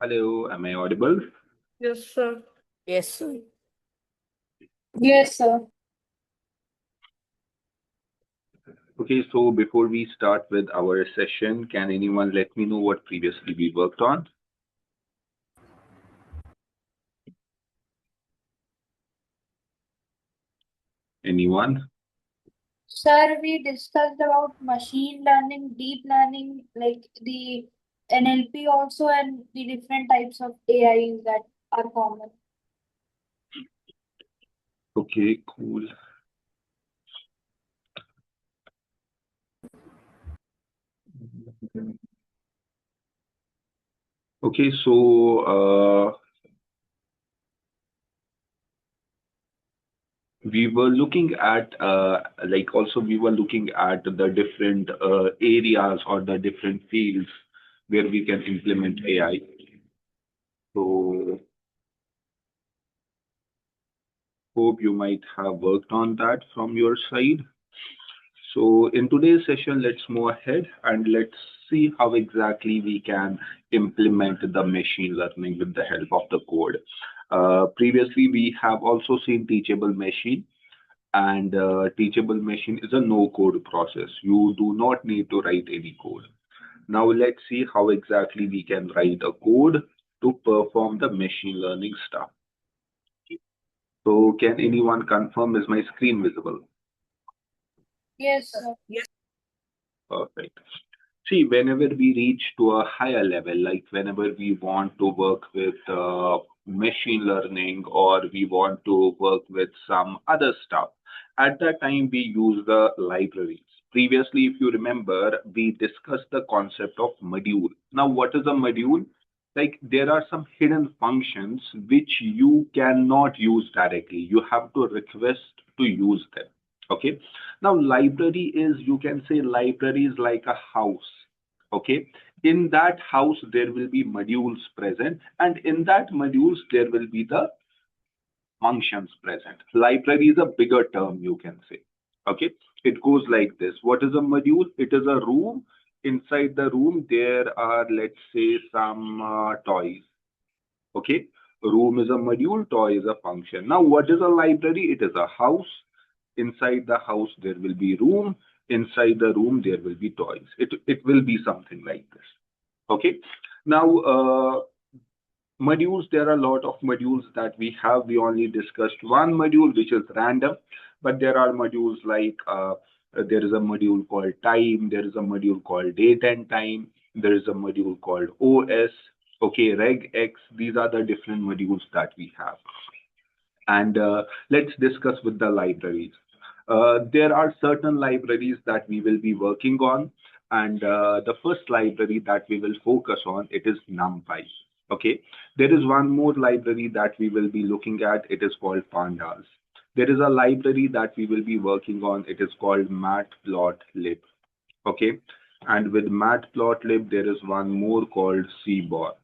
Hello, am I audible? Yes, sir. Yes, sir. Yes, sir. Okay, so before we start with our session, can anyone let me know what previously we worked on? Anyone? Sir, we discussed about machine learning, deep learning, like the NLP also, and the different types of AIs that are common. Okay, cool. Okay, so we were looking at we were looking at the different areas or the different fields where we can implement AI. So hope you might have worked on that from your side. So in today's session, let's move ahead and let's see how exactly we can implement the machine learning with the help of the code. Previously, we have also seen teachable machine, and teachable machine is a no-code process. You do not need to write any code. Now let's see how exactly we can write a code to perform the machine learning stuff. So can anyone confirm, is my screen visible? Yes, sir. Perfect. See, whenever we reach to a higher level, like whenever we want to work with machine learning or we want to work with some other stuff, at that time we use the libraries. Previously, if you remember, we discussed the concept of module. Now, what is a module? Like there are some hidden functions which you cannot use directly. You have to request to use them. Okay. Now, library is, you can say, library is like a house. Okay. In that house, there will be modules present, and in that modules, there will be the functions present. Library is a bigger term, you can say. Okay. It goes like this. What is a module? It is a room. Inside the room, there are, let's say, some toys. Okay. Room is a module, toy is a function. Now, what is a library? It is a house. Inside the house, there will be room. Inside the room, there will be toys. It will be something like this. Okay. Now, modules, there are a lot of modules that we have. We only discussed one module, which is random, but there are modules like there is a module called time, there is a module called date and time, there is a module called OS, okay, regx. These are the different modules that we have. And let's discuss with the libraries. There are certain libraries that we will be working on, and the first library that we will focus on, it is NumPy. Okay, there is one more library that we will be looking at. It is called Pandas. There is a library that we will be working on. It is called Matplotlib. Okay, and with Matplotlib, there is one more called CBOR.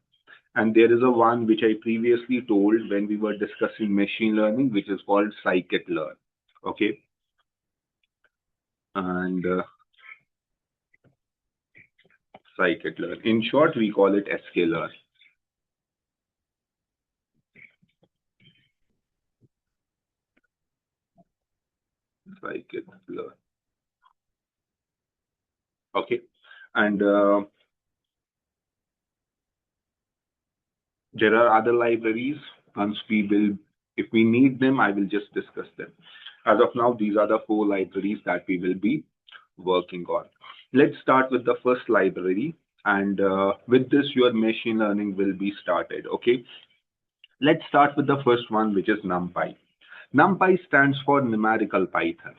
And there is a one which I previously told when we were discussing machine learning, which is called scikit-learn. Okay. And scikit-learn. In short, we call it sklearn. Scikit-learn. Okay. And there are other libraries. Once we will, if we need them, I will just discuss them. As of now, these are the four libraries that we will be working on. Let's start with the first library. And with this, your machine learning will be started. Okay. Let's start with the first one, which is NumPy. NumPy stands for numerical Python.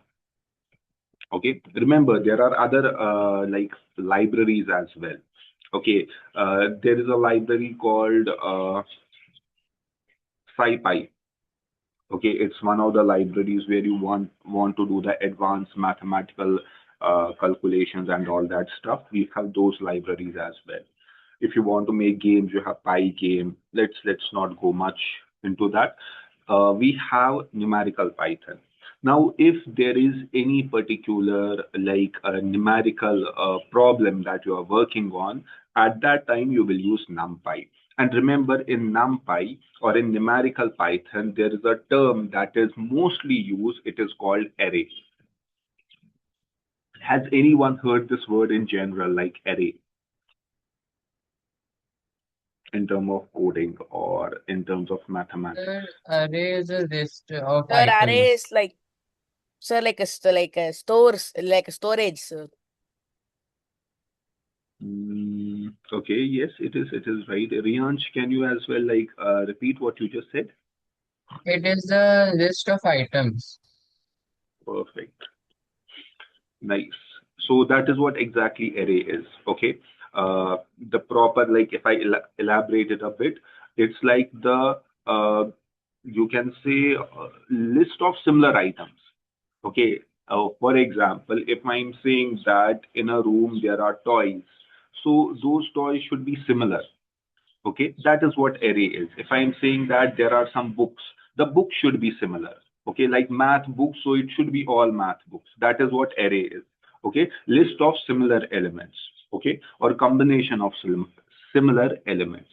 Okay. Remember, there are other like libraries as well. Okay. There is a library called SciPy. Okay, it's one of the libraries where you want to do the advanced mathematical calculations and all that stuff. We have those libraries as well. If you want to make games, you have Pygame. Let's not go much into that. We have numerical Python. Now, if there is any particular like a numerical problem that you are working on, At that time, you will use NumPy. And remember, in NumPy or in numerical Python, there is a term that is mostly used. It is called array. Has anyone heard this word in general, like array, in terms of coding or in terms of mathematics? Array is a list of Sir, array items. is like, sir, like a stores, like a storage, sir. Okay, yes, it is. It is right. Riansh, can you as well like repeat what you just said? It is a list of items. Perfect. Nice. So that is what exactly array is. Okay. The proper, like if I elaborate it a bit, it's like the you can say list of similar items. Okay. For example, if I'm saying that in a room there are toys, so those toys should be similar. Okay, that is what array is. If I am saying that there are some books, the books should be similar. Okay, like math books, so it should be all math books. That is what array is. Okay, list of similar elements. Okay, or combination of similar elements.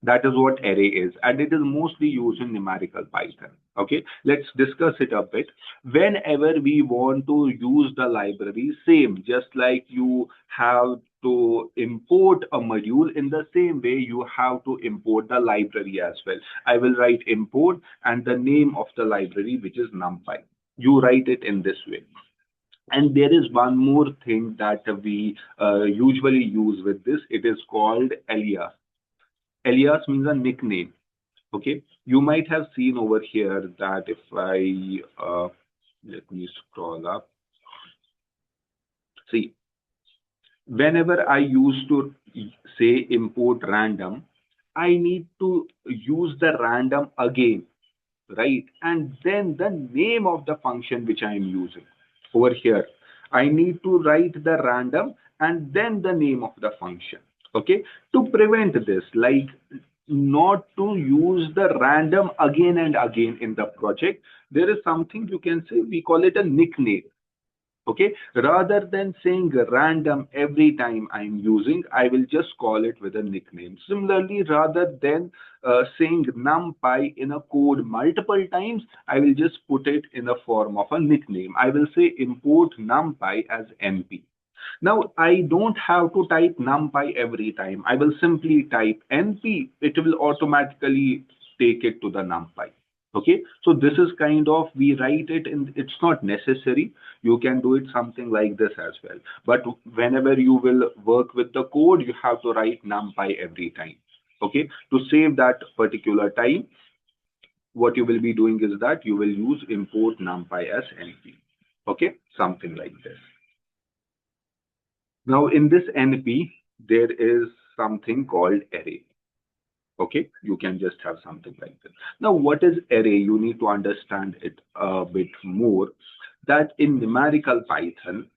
That is what array is, and it is mostly used in numerical Python. Okay, let's discuss it a bit. Whenever we want to use the library, same, just like you have to import a module, in the same way you have to import the library as well. I will write import and the name of the library, which is NumPy. You write it in this way. And there is one more thing that we usually use with this. It is called alias. Alias means a nickname. Okay, you might have seen over here that if I let me scroll up. See, whenever I used to say import random, I need to use the random again, right? And then the name of the function which I am using over here. I need to write the random and then the name of the function. Okay, to prevent this, like not to use the random again and again in the project, there is something you can say, we call it a nickname. Okay, rather than saying random every time I'm using, I will just call it with a nickname. Similarly, rather than saying numpy in a code multiple times, I will just put it in the form of a nickname. I will say import numpy as np. Now, I don't have to type numpy every time. I will simply type np. It will automatically take it to the numpy. Okay, so this is kind of, we write it in, it's not necessary. You can do it something like this as well. But whenever you will work with the code, you have to write numpy every time. Okay, to save that particular time, what you will be doing is that you will use import numpy as np. Okay, something like this. Now, in this NP, there is something called array. Okay, you can just have something like this. Now, what is array? You need to understand it a bit more. That in numerical Python,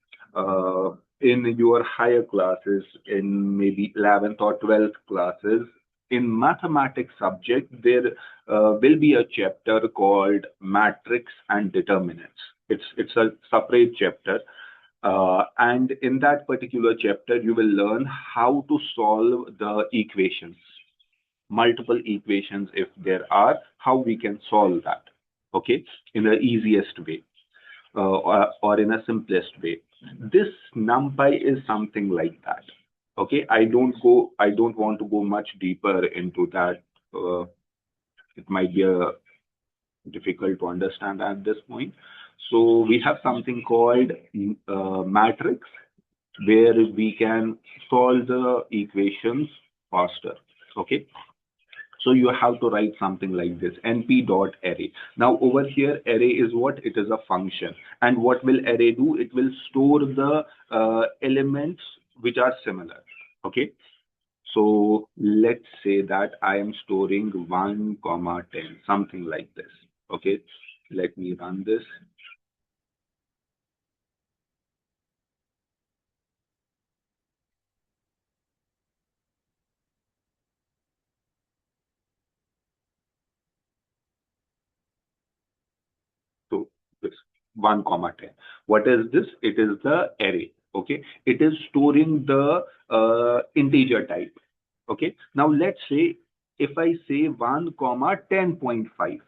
in your higher classes, in maybe 11th or 12th classes, in mathematics subject, there will be a chapter called matrix and determinants. It's a separate chapter, and in that particular chapter, you will learn how to solve the equations, multiple equations if there are, how we can solve that, okay, in the easiest way, or in a simplest way. This NumPy is something like that. Okay, I don't want to go much deeper into that. It might be difficult to understand at this point. So we have something called matrix, where we can solve the equations faster. Okay, so you have to write something like this, np dot array. Now over here, array is what? It is a function. And what will array do? It will store the elements which are similar. Okay, so let's say that I am storing 1 comma 10, something like this. Okay, let me run this. So this 1 comma 10. What is this? It is the array. Okay, it is storing the integer type. Okay, now let's say if I say 1 comma 10.5.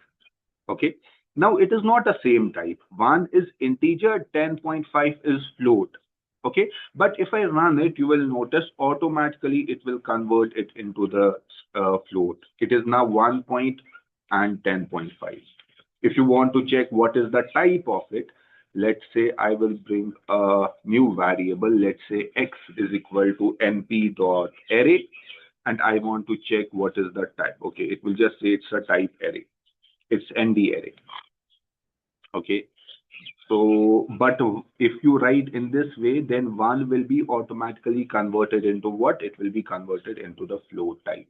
Okay, now it is not a same type. 1 is integer, 10.5 is float. Okay, but if I run it, you will notice automatically it will convert it into the float. It is now 1 point and 10.5. If you want to check what is the type of it, let's say I will bring a new variable. Let's say x is equal to np dot array, and I want to check what is the type. Okay, it will just say it's a type array. It's nd array. Okay, so but if you write in this way, then one will be automatically converted into what? It will be converted into the float type.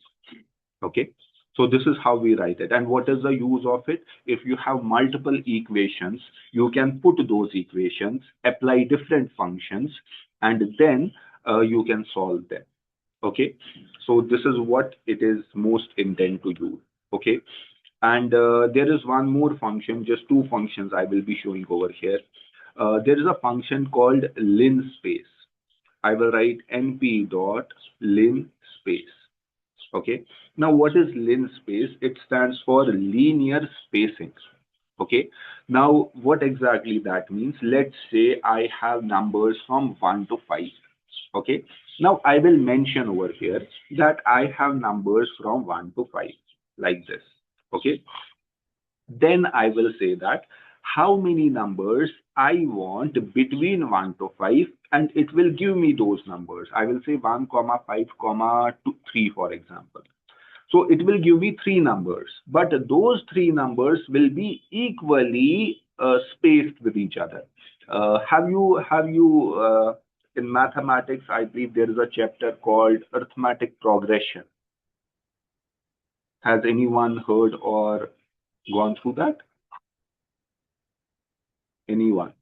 Okay, so this is how we write it. And what is the use of it? If you have multiple equations, you can put those equations, apply different functions, and then you can solve them. Okay, so this is what it is most intended to use. Okay, and there is one more function, just two functions I will be showing over here. There is a function called linspace. I will write np dot linspace. Okay. Now, what is linspace? It stands for linear spacing. Okay. Now, what exactly that means? Let's say I have numbers from 1 to 5. Okay. Now, I will mention over here that I have numbers from 1 to 5 like this. Okay. Then I will say that how many numbers I want between 1 to 5, and it will give me those numbers. I will say 1 comma 5 comma 2, 3, for example. So it will give me three numbers, but those three numbers will be equally spaced with each other. Have you in mathematics, I believe there is a chapter called arithmetic progression. Has anyone heard or gone through that? Anyone?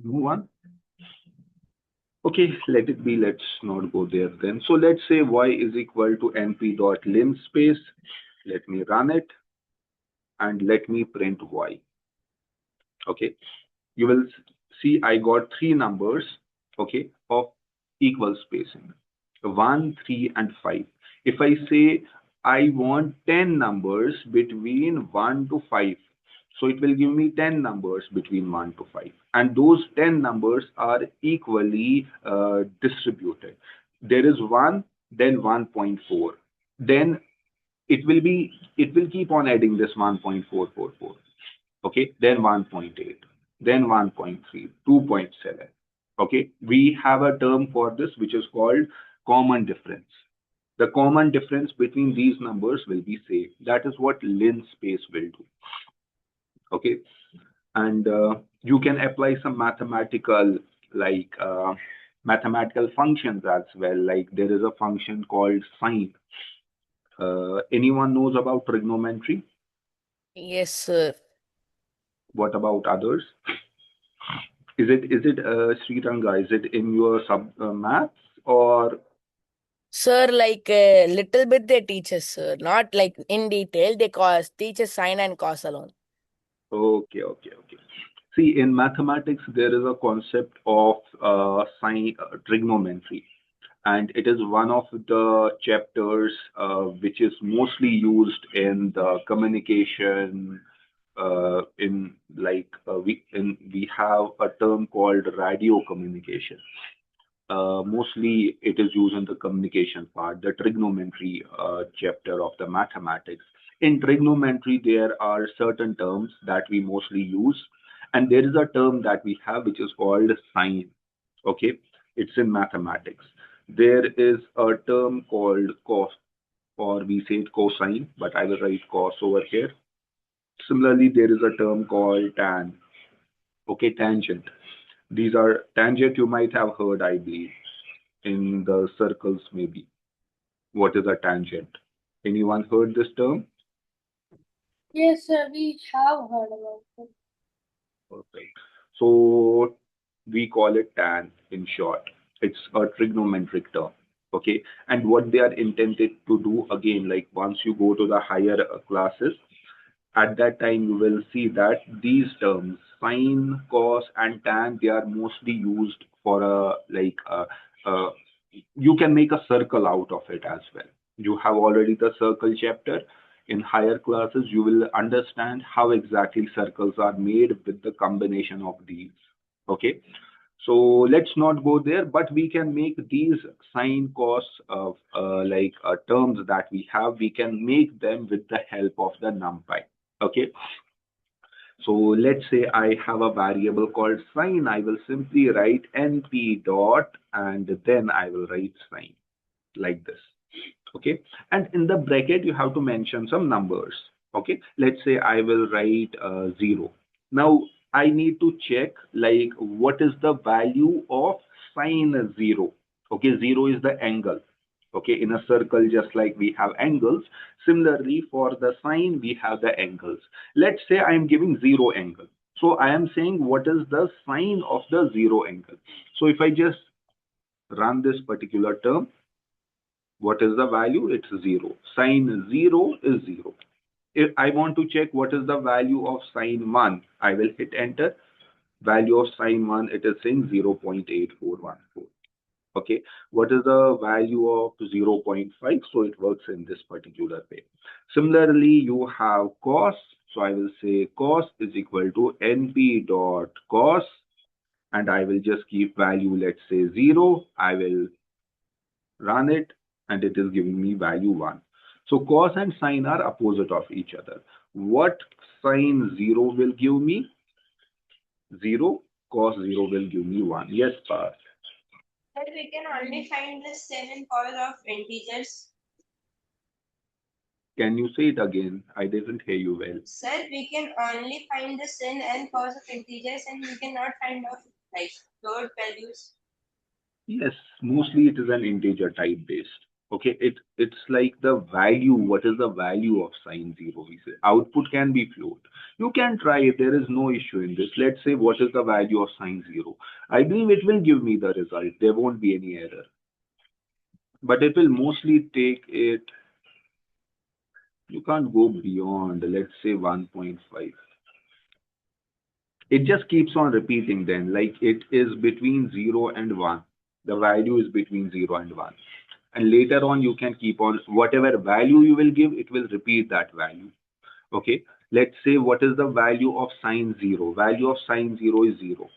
No one? Okay, let it be. Let's not go there then. So let's say y is equal to np dot linspace. Let me run it and let me print y. Okay, you will see I got three numbers, okay, of equal spacing, 1, 3, and 5. If I say I want 10 numbers between 1 to 5, so it will give me 10 numbers between 1 to 5. And those 10 numbers are equally distributed. There is 1, then 1.4. Then it will keep on adding this 1.444. Okay, then 1.8, then 1.3, 2.7. Okay, we have a term for this which is called common difference. The common difference between these numbers will be same. That is what linspace will do. Okay, and you can apply some mathematical functions as well. Like there is a function called sine. Anyone knows about trigonometry? Yes, sir. What about others? Is it Sriranga? Is it in your sub maths or Sir, like a little bit they teach us, sir. Not like in detail. They teach us sine and cos alone. okay. See, in mathematics there is a concept of sine trigonometry, and it is one of the chapters which is mostly used in the communication. In like we have a term called radio communication. Mostly it is used in the communication part, the trigonometry chapter of the mathematics. In trigonometry, there are certain terms that we mostly use, and there is a term that we have which is called sine. Okay, it's in mathematics. There is a term called cos, or we say it cosine, but I will write cos over here. Similarly, there is a term called tan. Okay, tangent. These are tangent you might have heard, I believe, in the circles maybe. What is a tangent? Anyone heard this term? Yes, sir, we have heard about it. Perfect. So we call it tan in short. It's a trigonometric term. Okay. And what they are intended to do again, like once you go to the higher classes, At that time you will see that these terms sine, cos, and tan, they are mostly used for a you can make a circle out of it as well. You have already the circle chapter. In higher classes you will understand how exactly circles are made with the combination of these. Okay, so let's not go there, but we can make these sine, cos of terms that we have, we can make them with the help of the numpy. Okay, so let's say I have a variable called sine. I will simply write np dot and then I will write sine like this. Okay, and in the bracket you have to mention some numbers. Okay, let's say I will write 0. Now I need to check like what is the value of sine 0. Okay, 0 is the angle. Okay, in a circle, just like we have angles, similarly for the sine we have the angles. Let's say I am giving 0 angle, so I am saying what is the sine of the 0 angle. So if I just run this particular term, what is the value? It's 0. Sine 0 is 0. If I want to check what is the value of sine 1, I will hit enter. Value of sine 1, it is saying 0.8414. Okay, what is the value of 0.5? So it works in this particular way. Similarly, you have cos. So I will say cos is equal to np dot cos, and I will just keep value, let's say 0. I will run it, and it is giving me value 1. So cos and sine are opposite of each other. What sine 0 will give me? 0. Cos 0 will give me 1. Yes, Parth. But we can only find the sin and cos of integers. Can you say it again? I didn't hear you well. Sir, we can only find the sin and cos of integers, and we cannot find of like float values. Yes, mostly it is an integer type based. Okay, it's like the value. What is the value of sine 0? We say output can be float. You can try it. There is no issue in this. Let's say what is the value of sine 0. I believe it will give me the result. There won't be any error. But it will mostly take it. You can't go beyond, let's say 1.5. It just keeps on repeating then, like it is between 0 and 1. The value is between 0 and 1. And later on, you can keep on, whatever value you will give, it will repeat that value. Okay, let's say what is the value of sine 0? Value of sine 0 is 0.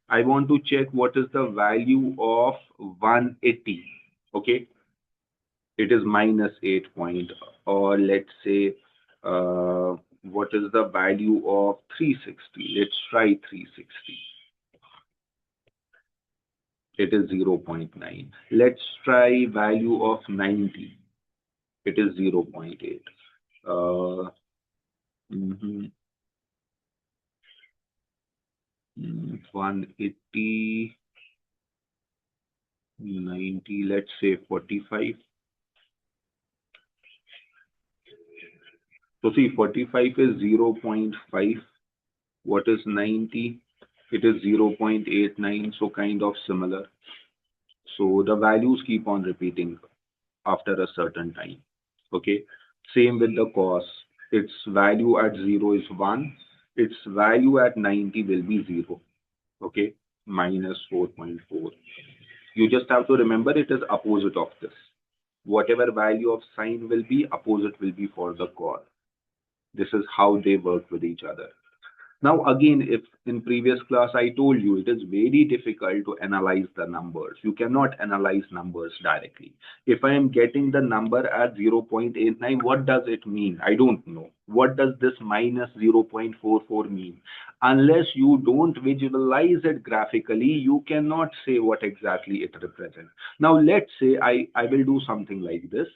I want to check what is the value of 180. Okay, it is minus 8 point, or let's say what is the value of 360? Let's try 360. It is 0.9. Let's try value of 90. It is 0.8. Uh, mhm, 180, 90, let's say 45. So see, 45 is 0.5. What is 90? It is 0.89, so kind of similar. So the values keep on repeating after a certain time. Okay, same with the cos. Its value at 0 is 1. Its value at 90 will be 0. Okay, minus 4.4. You just have to remember it is opposite of this. Whatever value of sine will be, opposite will be for the cos. This is how they work with each other. Now, again, if in previous class I told you it is very difficult to analyze the numbers. You cannot analyze numbers directly. If I am getting the number at 0.89, what does it mean? I don't know. What does this minus 0.44 mean? Unless you don't visualize it graphically, you cannot say what exactly it represents. Now, let's say I will do something like this.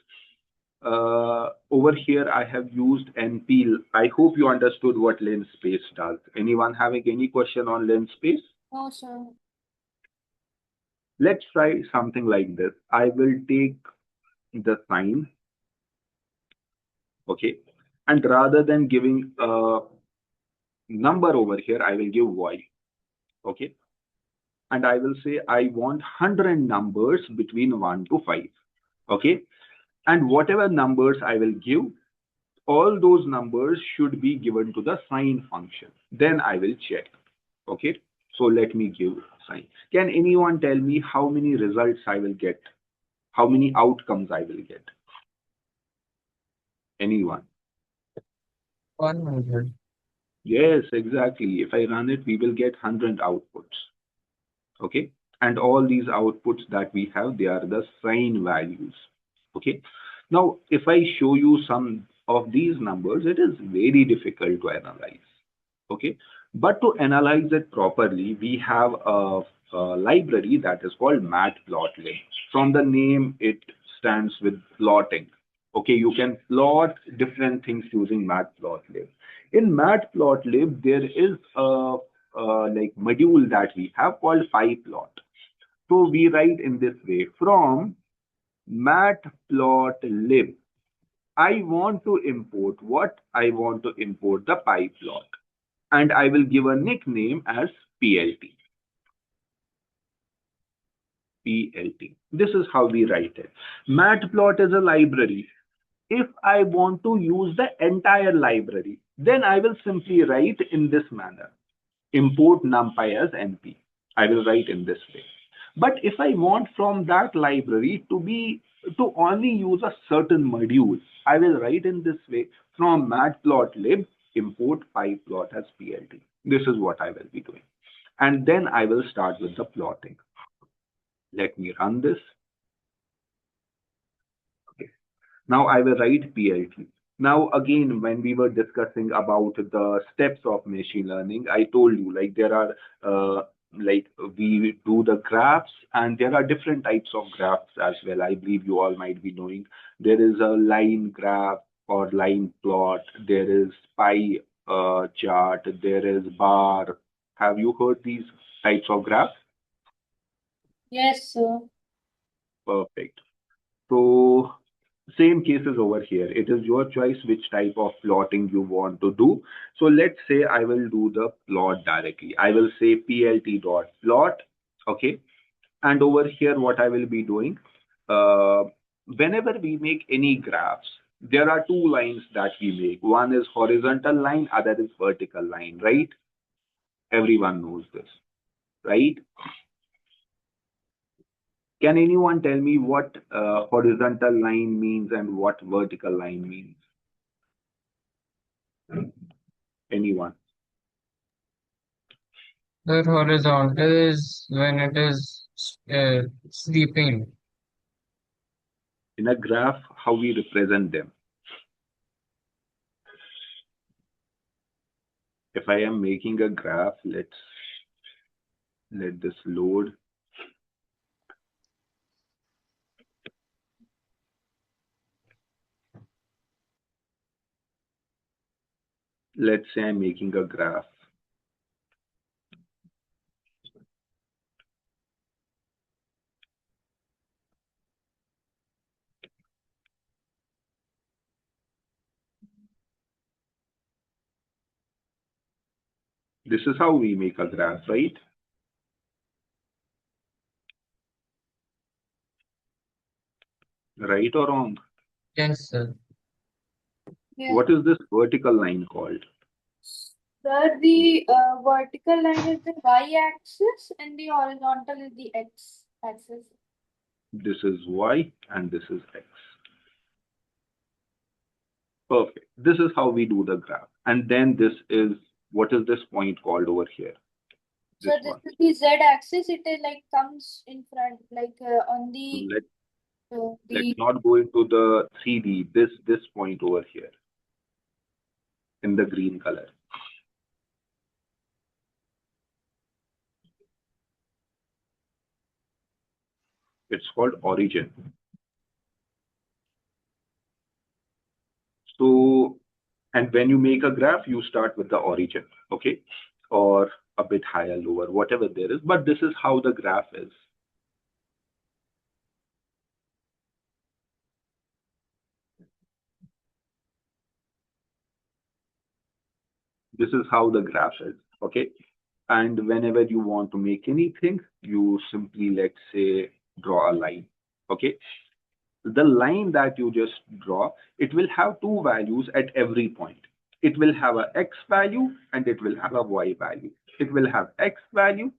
Over here I have used NP. I hope you understood what linspace does. Anyone having any question on linspace? No, sir. Let's try something like this. I will take the sign, okay, and rather than giving a number over here, I will give void, okay, and I will say I want 100 numbers between 1 to 5, okay, and whatever numbers I will give, all those numbers should be given to the sign function. Then I will check. Okay. So let me give sign. Can anyone tell me how many results I will get? How many outcomes I will get? Anyone? 100. Yes, exactly. If I run it, we will get 100 outputs. Okay. And all these outputs that we have, they are the sign values. Okay. Now, if I show you some of these numbers, it is very difficult to analyze. Okay. But to analyze it properly, we have a library that is called matplotlib. From the name, it stands with plotting. Okay, you can plot different things using matplotlib. In matplotlib, there is a like module that we have called pyplot. So we write in this way: from matplotlib, I want to import what? I want to import the pyplot, and I will give a nickname as PLT. PLT. This is how we write it. Matplot is a library. If I want to use the entire library, then I will simply write in this manner: import numpy as np. I will write in this way. But if I want from that library to only use a certain module, I will write in this way: from matplotlib, import pyplot as plt. This is what I will be doing. And then I will start with the plotting. Let me run this. Okay. Now I will write PLT. Now again, when we were discussing about the steps of machine learning, I told you like there are like we do the graphs, and there are different types of graphs as well. I believe you all might be knowing. There is a line graph or line plot. There is pie chart. There is bar. Have you heard these types of graphs? Yes, sir. Perfect. So same cases over here. It is your choice which type of plotting you want to do. So let's say I will do the plot directly. I will say plt dot plot. Okay. And over here, what I will be doing, uh, whenever we make any graphs, there are two lines that we make. One is horizontal line, other is vertical line, right? Everyone knows this, right? Can anyone tell me what horizontal line means and what vertical line means? Anyone? The horizontal is when it is sleeping. In a graph, how we represent them. If I am making a graph, let this load. Let's say I'm making a graph. This is how we make a graph, right? Right or wrong? Yes, sir. Yes. What is this vertical line called? Sir, the vertical line is the y-axis and the horizontal is the x-axis. This is y and this is x. Perfect. This is how we do the graph. And then this is, what is this point called over here? So This this one. is the z-axis. It is like comes in front, like on So the let's not go into the 3D. This point over here in the green color. It's called origin. So, and when you make a graph, you start with the origin, okay? Or a bit higher, lower, whatever there is. But this is how the graph is. This is how the graph is, okay? And whenever you want to make anything, you simply, let's say, draw a line, okay? The line that you just draw, it will have two values at every point. It will have a x value and it will have a y value. It will have x value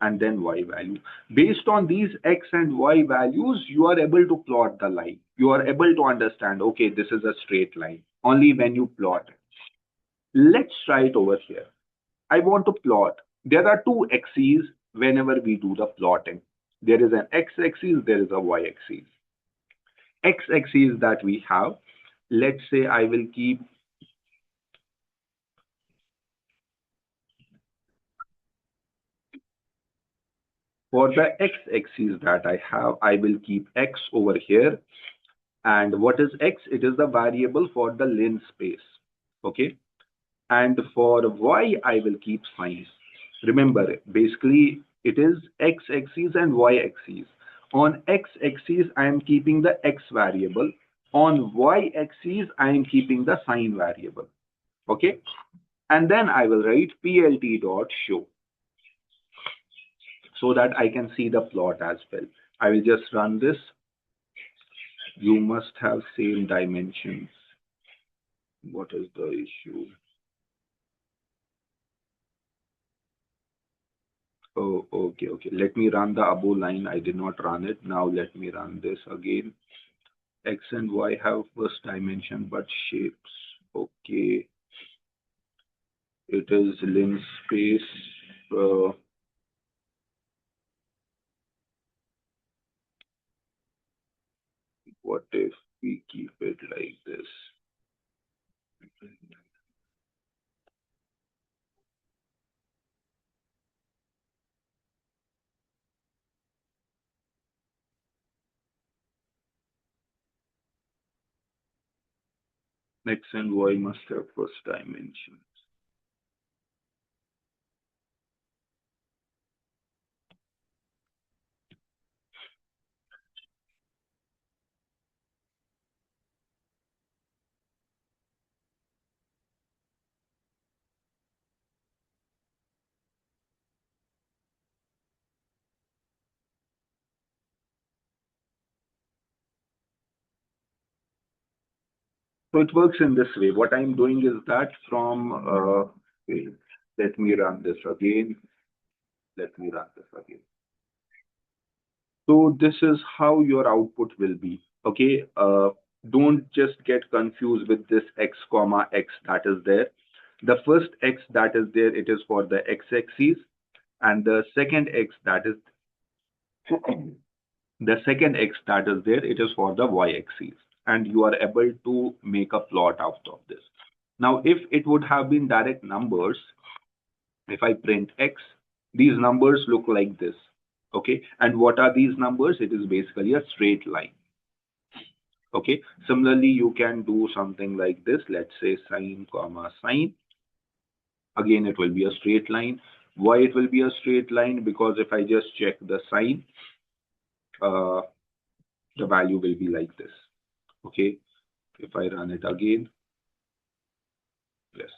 and then y value. Based on these x and y values, you are able to plot the line. You are able to understand, okay, this is a straight line, only when you plot it. Let's try it over here. I want to plot. There are two axes whenever we do the plotting. There is an x-axis, there is a y-axis. X-axis that we have, let's say I will keep for the x-axis that I have, I will keep x over here. And what is x? It is the variable for the lens space. Okay. And for y, I will keep sine. Remember, basically, it is x-axis and y-axis. On x-axis, I am keeping the x variable. On y-axis, I am keeping the sine variable. Okay. And then I will write plt dot show so that I can see the plot as well. I will just run this. You must have same dimensions. What is the issue? Oh, okay, okay. Let me run the above line. I did not run it. Now let me run this again. X and Y have first dimension, but shapes. Okay. It is lens space. What if we keep it like this? X and Y must have first dimension. So it works in this way. What I'm doing is that from, wait, let me run this again. Let me run this again. So this is how your output will be. Okay. Don't just get confused with this x comma x that is there. The first x that is there, it is for the x-axis, and the second x that is the second x that is there, it is for the y-axis, and you are able to make a plot out of this. Now, if it would have been direct numbers, if I print x, these numbers look like this. Okay, and what are these numbers? It is basically a straight line. Okay, similarly, you can do something like this. Let's say sine comma sine. Again, it will be a straight line. Why it will be a straight line? Because if I just check the sine, the value will be like this. Okay, if I run it again, yes.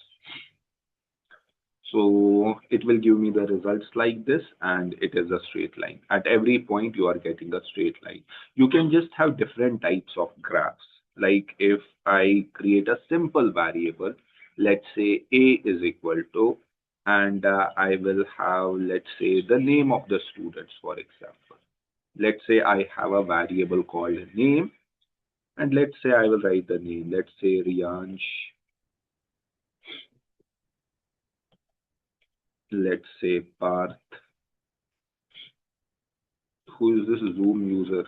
So it will give me the results like this, and it is a straight line. At every point, you are getting a straight line. You can just have different types of graphs. Like if I create a simple variable, let's say A is equal to, and I will have, let's say, the name of the students, for example. Let's say I have a variable called name, and let's say I will write the name. Let's say Riyansh. Let's say Parth. Who is this Zoom user?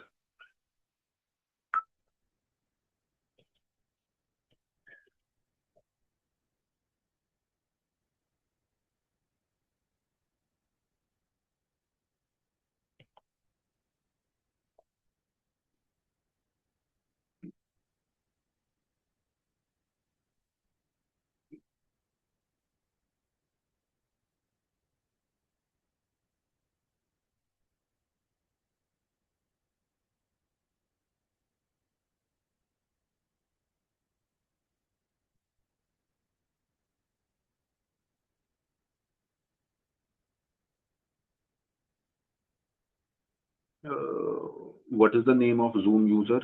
What is the name of Zoom user?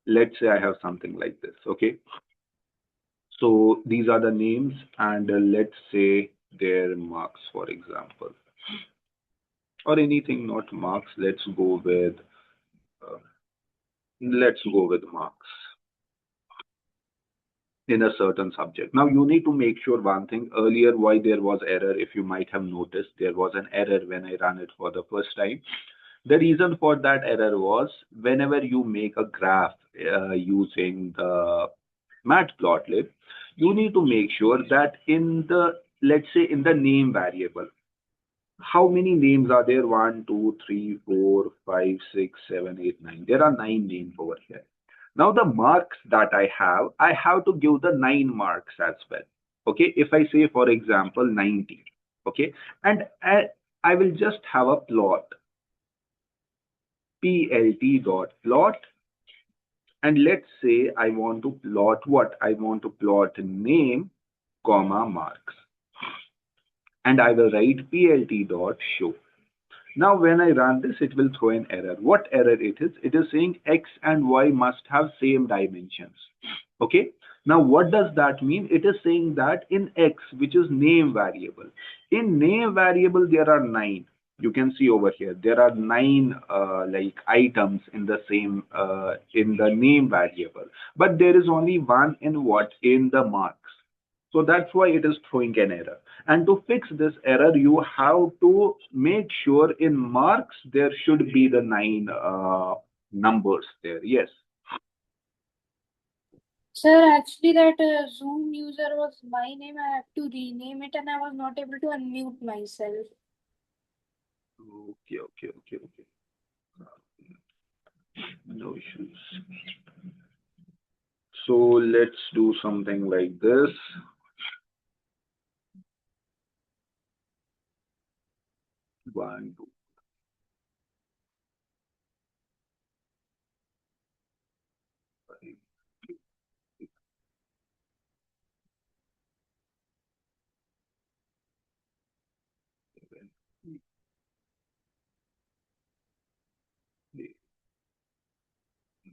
Let's say I have something like this, okay? So these are the names, and let's say their marks, for example, or anything, not marks. Uh, let's go with marks in a certain subject. Now you need to make sure one thing. Earlier, why there was error, if you might have noticed, there was an error when I ran it for the first time. The reason for that error was whenever you make a graph using the matplotlib, you need to make sure that in the, let's say, in the name variable, how many names are there? 1, 2, 3, 4, 5, 6, 7, 8, 9. There are 9 names over here. Now the marks that I have to give the 9 marks as well. Okay, if I say, for example, 90, okay, and I will just have a plot, plt dot plot, and let's say I want to plot what? I want to plot name, comma, marks, and I will write plt dot show. Now, when I run this, it will throw an error. What error it is? It is saying X and Y must have same dimensions. Okay. Now, what does that mean? It is saying that in X, which is name variable, in name variable, there are 9. You can see over here, there are 9 like items in the same, in the name variable, but there is only one in what? In the marks. So that's why it is throwing an error. And to fix this error, you have to make sure in marks there should be the 9 numbers there. Yes. Sir, actually, that Zoom user was my name. I have to rename it, and I was not able to unmute myself. Okay. No issues. So let's do something like this. One, two, five, six, 7, 8,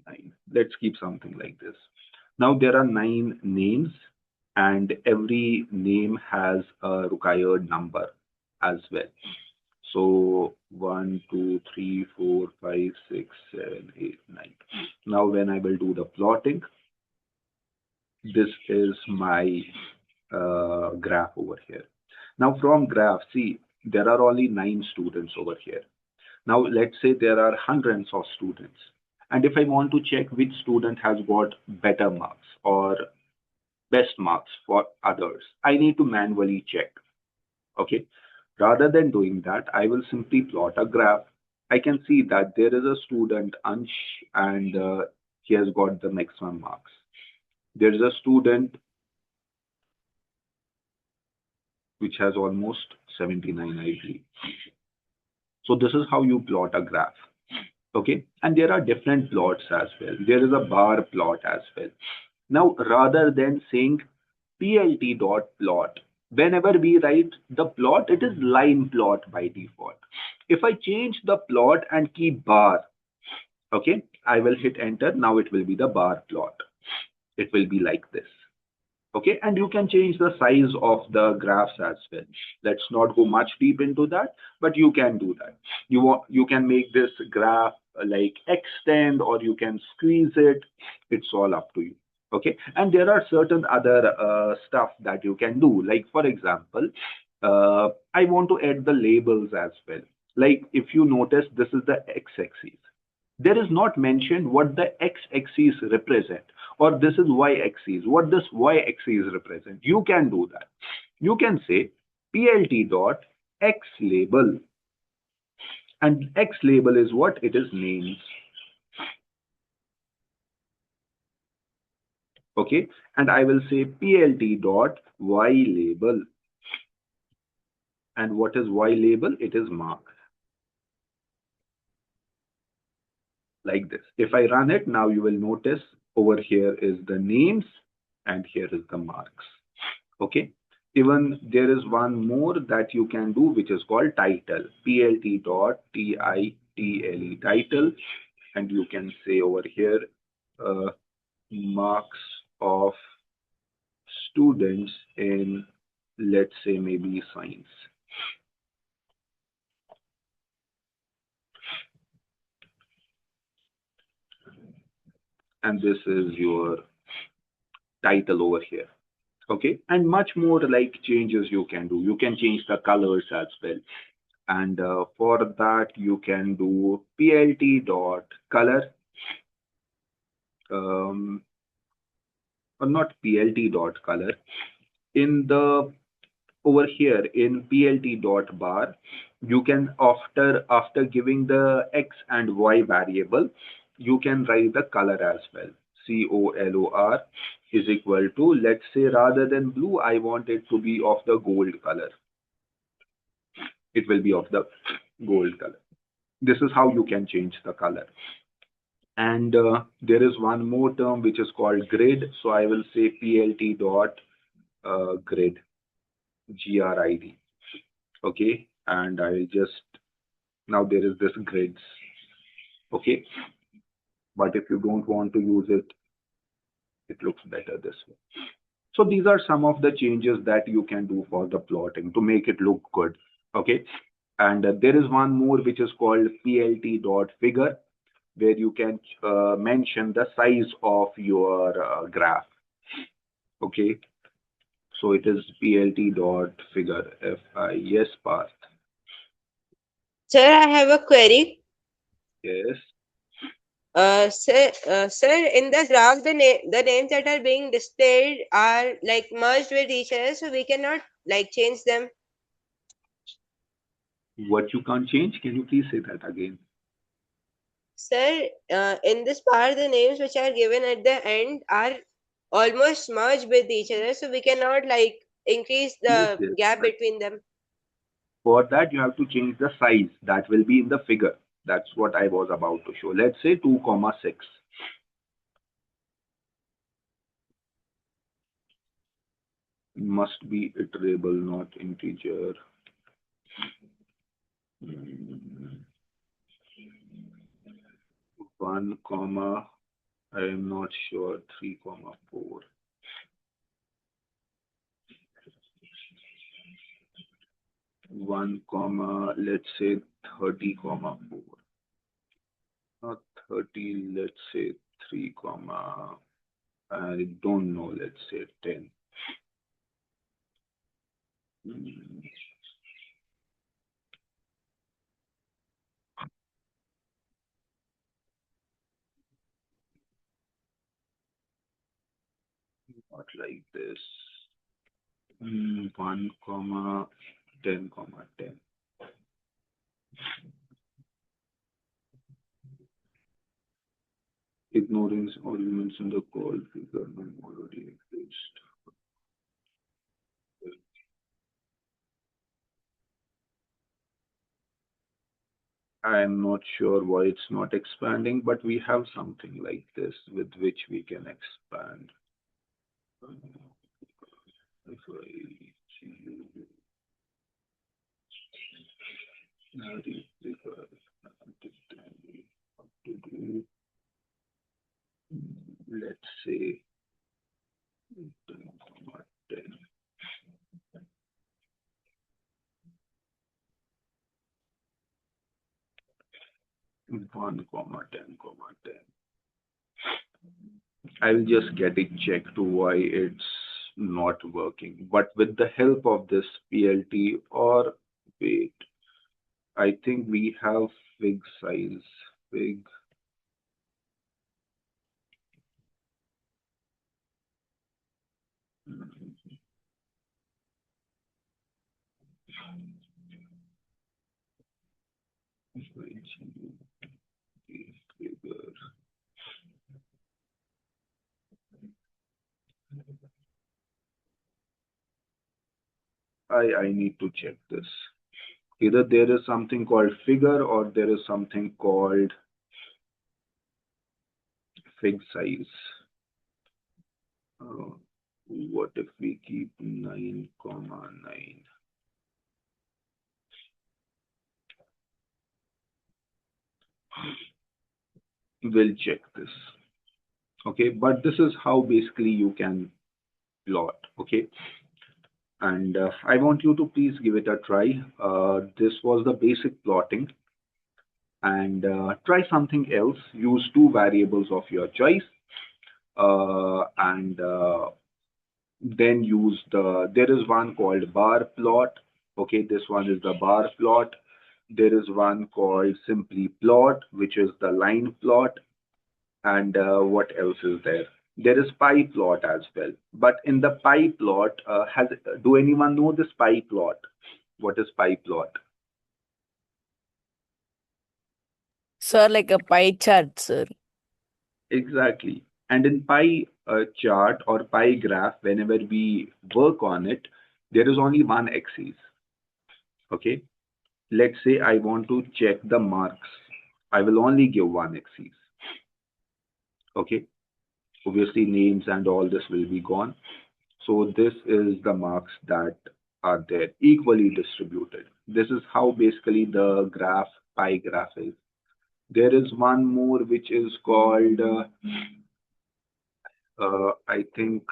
9. Let's keep something like this. Now there are 9 names, and every name has a required number as well. So 1, 2, 3, 4, 5, 6, 7, 8, 9. Now when I will do the plotting, this is my graph over here. Now from graph, see, there are only 9 students over here. Now let's say there are hundreds of students. And if I want to check which student has got better marks or best marks for others, I need to manually check. Okay. Rather than doing that, I will simply plot a graph. I can see that there is a student, Ansh, and he has got the maximum marks. There is a student which has almost 79, I believe. So this is how you plot a graph. Okay. And there are different plots as well. There is a bar plot as well. Now, rather than saying plt dot plot, whenever we write the plot, it is line plot by default. If I change the plot and keep bar, okay, I will hit enter. Now it will be the bar plot. It will be like this. Okay, and you can change the size of the graphs as well. Let's not go much deep into that, but you can do that. You can make this graph like extend, or you can squeeze it. It's all up to you. Okay, and there are certain other stuff that you can do. Like for example, I want to add the labels as well. Like if you notice, this is the x-axis. There is not mentioned what the x-axis represent, or this is y-axis, what this y-axis represent. You can do that. You can say plt dot x label, and x label is what? It is names. Okay, and I will say plt dot y label, and what is y label? It is mark. Like this. If I run it now, you will notice Over here is the names, and here is the marks. Okay. Even there is one more that you can do, which is called title. PLT dot TITLE title, and you can say over here marks of students in, let's say, maybe science. And this is your title over here. Okay, and much more like changes you can do. You can change the colors as well, and for that you can do plt dot color, or not plt dot color. In the over here in plt dot bar, you can after giving the x and y variable, you can write the color as well. color is equal to, let's say, rather than blue, I want it to be of the gold color. It will be of the gold color. This is how you can change the color. And there is one more term which is called grid. So I will say plt dot grid, grid. Okay, and I will just, now there is this grids. Okay, but if you don't want to use it, it looks better this way. So these are some of the changes that you can do for the plotting to make it look good. Okay, and there is one more which is called plt dot figure, where you can mention the size of your graph. Okay, so it is plt dot figure, FIS path. Sir, I have a query. Yes. Sir, in the graph, the names that are being displayed are like merged with each other, so we cannot like change them. What you can't change? Can you please say that again? Sir, in this part, the names which are given at the end are almost merged with each other, so we cannot like increase Yes, the yes. gap between them. For that, you have to change the size. That will be in the figure. That's what I was about to show. Let's say 2,6. Must be iterable, not integer. 1 comma, I am not sure, 3,4. One comma, let's say 30,4. Not 30, let's say 3 comma, I don't know, let's say 10. Not like this. 1 comma 10 comma 10. Ignoring arguments in the call figure name already exist. I am not sure why it's not expanding, but we have something like this with which we can expand. If I let's say 10, 1 comma 10 comma 10. I'll just get it checked to why it's not working. But with the help of this PLT, or wait, I think we have fig size. Fig. I need to check this. Either there is something called figure or there is something called fig size. What if we keep 9 comma 9? We'll check this. Okay, but this is how basically you can plot. Okay, and I want you to please give it a try. This was the basic plotting, and try something else. Use two variables of your choice, and then use there is one called bar plot. Okay, this one is the bar plot. There is one called simply plot, which is the line plot. And what else is there? There is pie plot as well. But in the pie plot, do anyone know this pie plot? What is pie plot? Sir, like a pie chart, sir. Exactly. And in pie chart or pie graph, whenever we work on it, there is only one axis. Okay. Let's say I want to check the marks. I will only give one axis. Okay. Obviously, names and all this will be gone. So this is the marks that are there, equally distributed. This is how basically the graph, pie graph is. There is one more which is called, I think,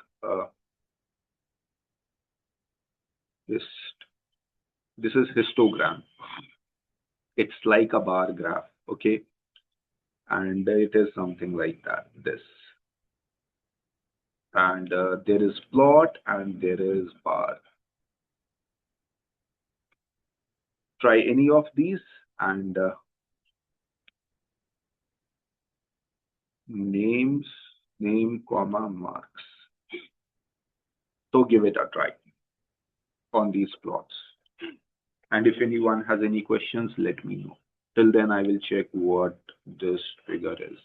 this this is histogram. It's like a bar graph, okay, and it is something like that. This, and there is plot and there is bar. Try any of these and names, name, comma, marks. So give it a try on these plots. And if anyone has any questions, let me know. Till then, I will check what this figure is.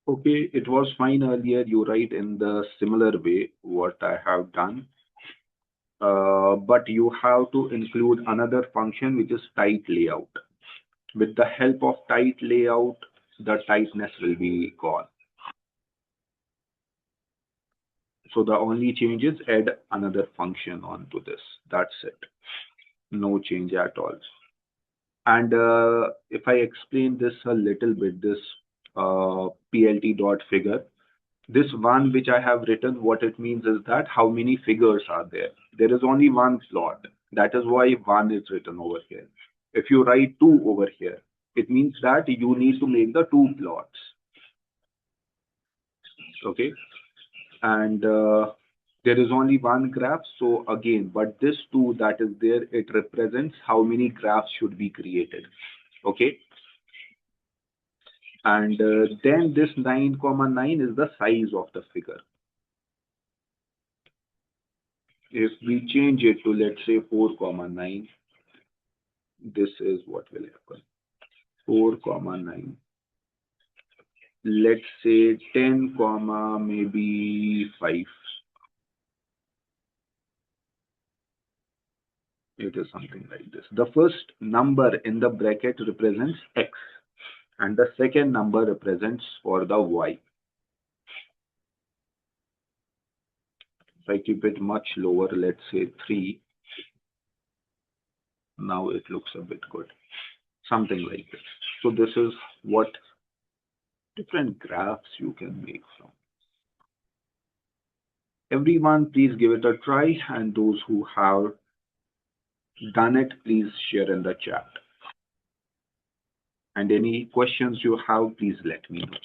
Okay, it was fine earlier. You write in the similar way what I have done. But you have to include another function which is tight layout. With the help of tight layout, the tightness will be gone. So the only change is add another function onto this. That's it. No change at all. And if I explain this a little bit, this PLT dot figure, this one which I have written, what it means is that how many figures are there. There is only one plot. That is why one is written over here. If you write two over here, it means that you need to make the two plots. Okay. and there is only one graph. So again, but this two that is there, it represents how many graphs should be created. Okay. And then this 9,9 is the size of the figure. If we change it to, let's say, 4,9, this is what will happen. 4,9. Let's say 10, maybe 5. It is something like this. The first number in the bracket represents X, and the second number represents for the Y. If I keep it much lower, let's say 3, now it looks a bit good. Something like this. So this is what different graphs you can make from. Everyone, please give it a try, and those who have done it, please share in the chat. And any questions you have, please let me know.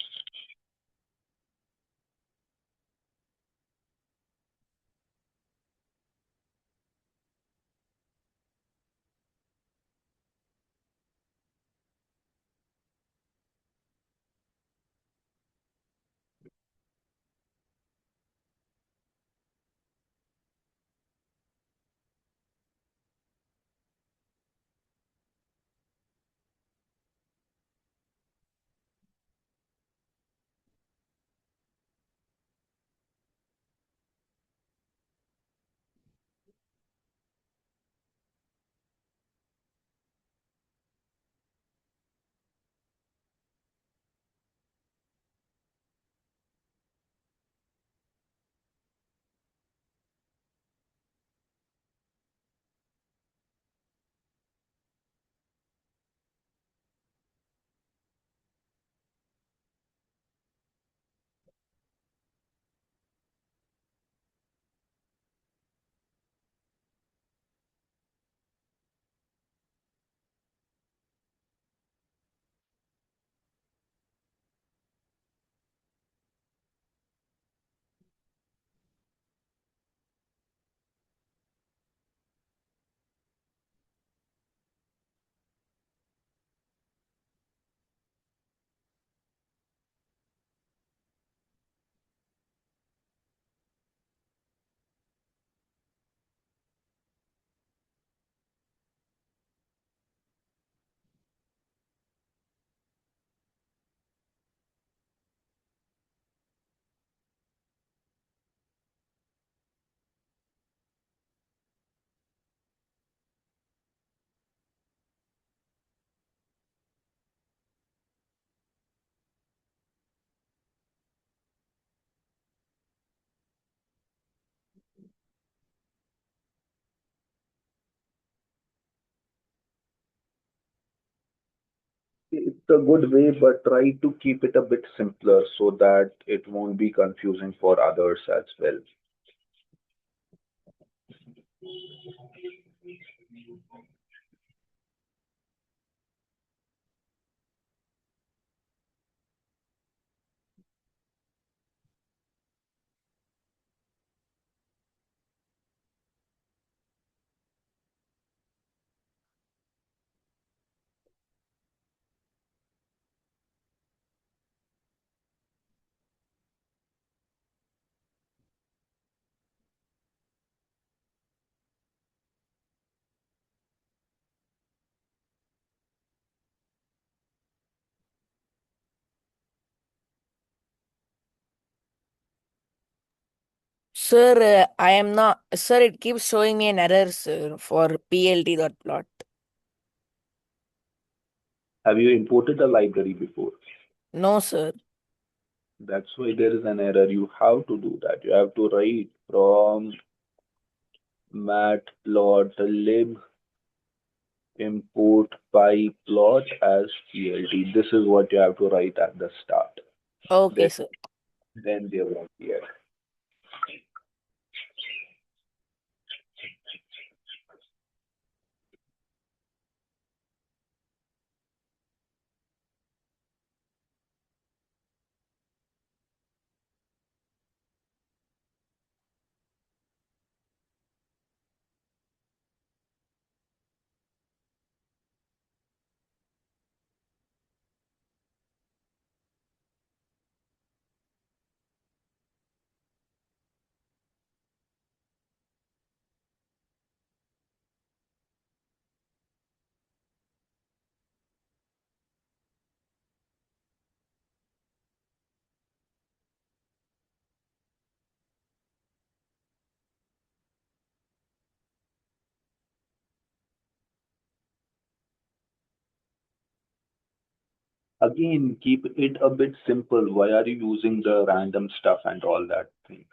It's a good way, but try to keep it a bit simpler so that it won't be confusing for others as well. Sir, I am not. Sir, it keeps showing me an error, sir, for plt.plot. Have you imported a library before? No, sir. That's why there is an error. You have to do that. You have to write from matplotlib import pyplot as plt. This is what you have to write at the start. Okay, Then, sir. then there won't be error. Again, keep it a bit simple. Why are you using the random stuff and all that thing?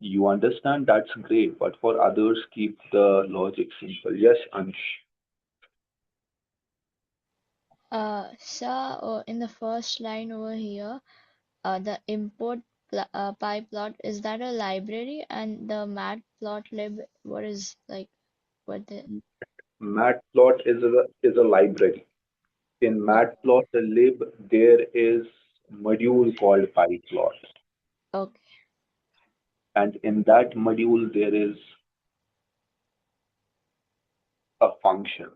You understand, that's great, but for others, keep the logic simple. Yes, Ansh. Sir, in the first line over here, the pyplot, is that a library? And the matplotlib, what is like what the Matplot is a library. In Matplotlib, there is module called pyplot, okay. and in that module there is a function.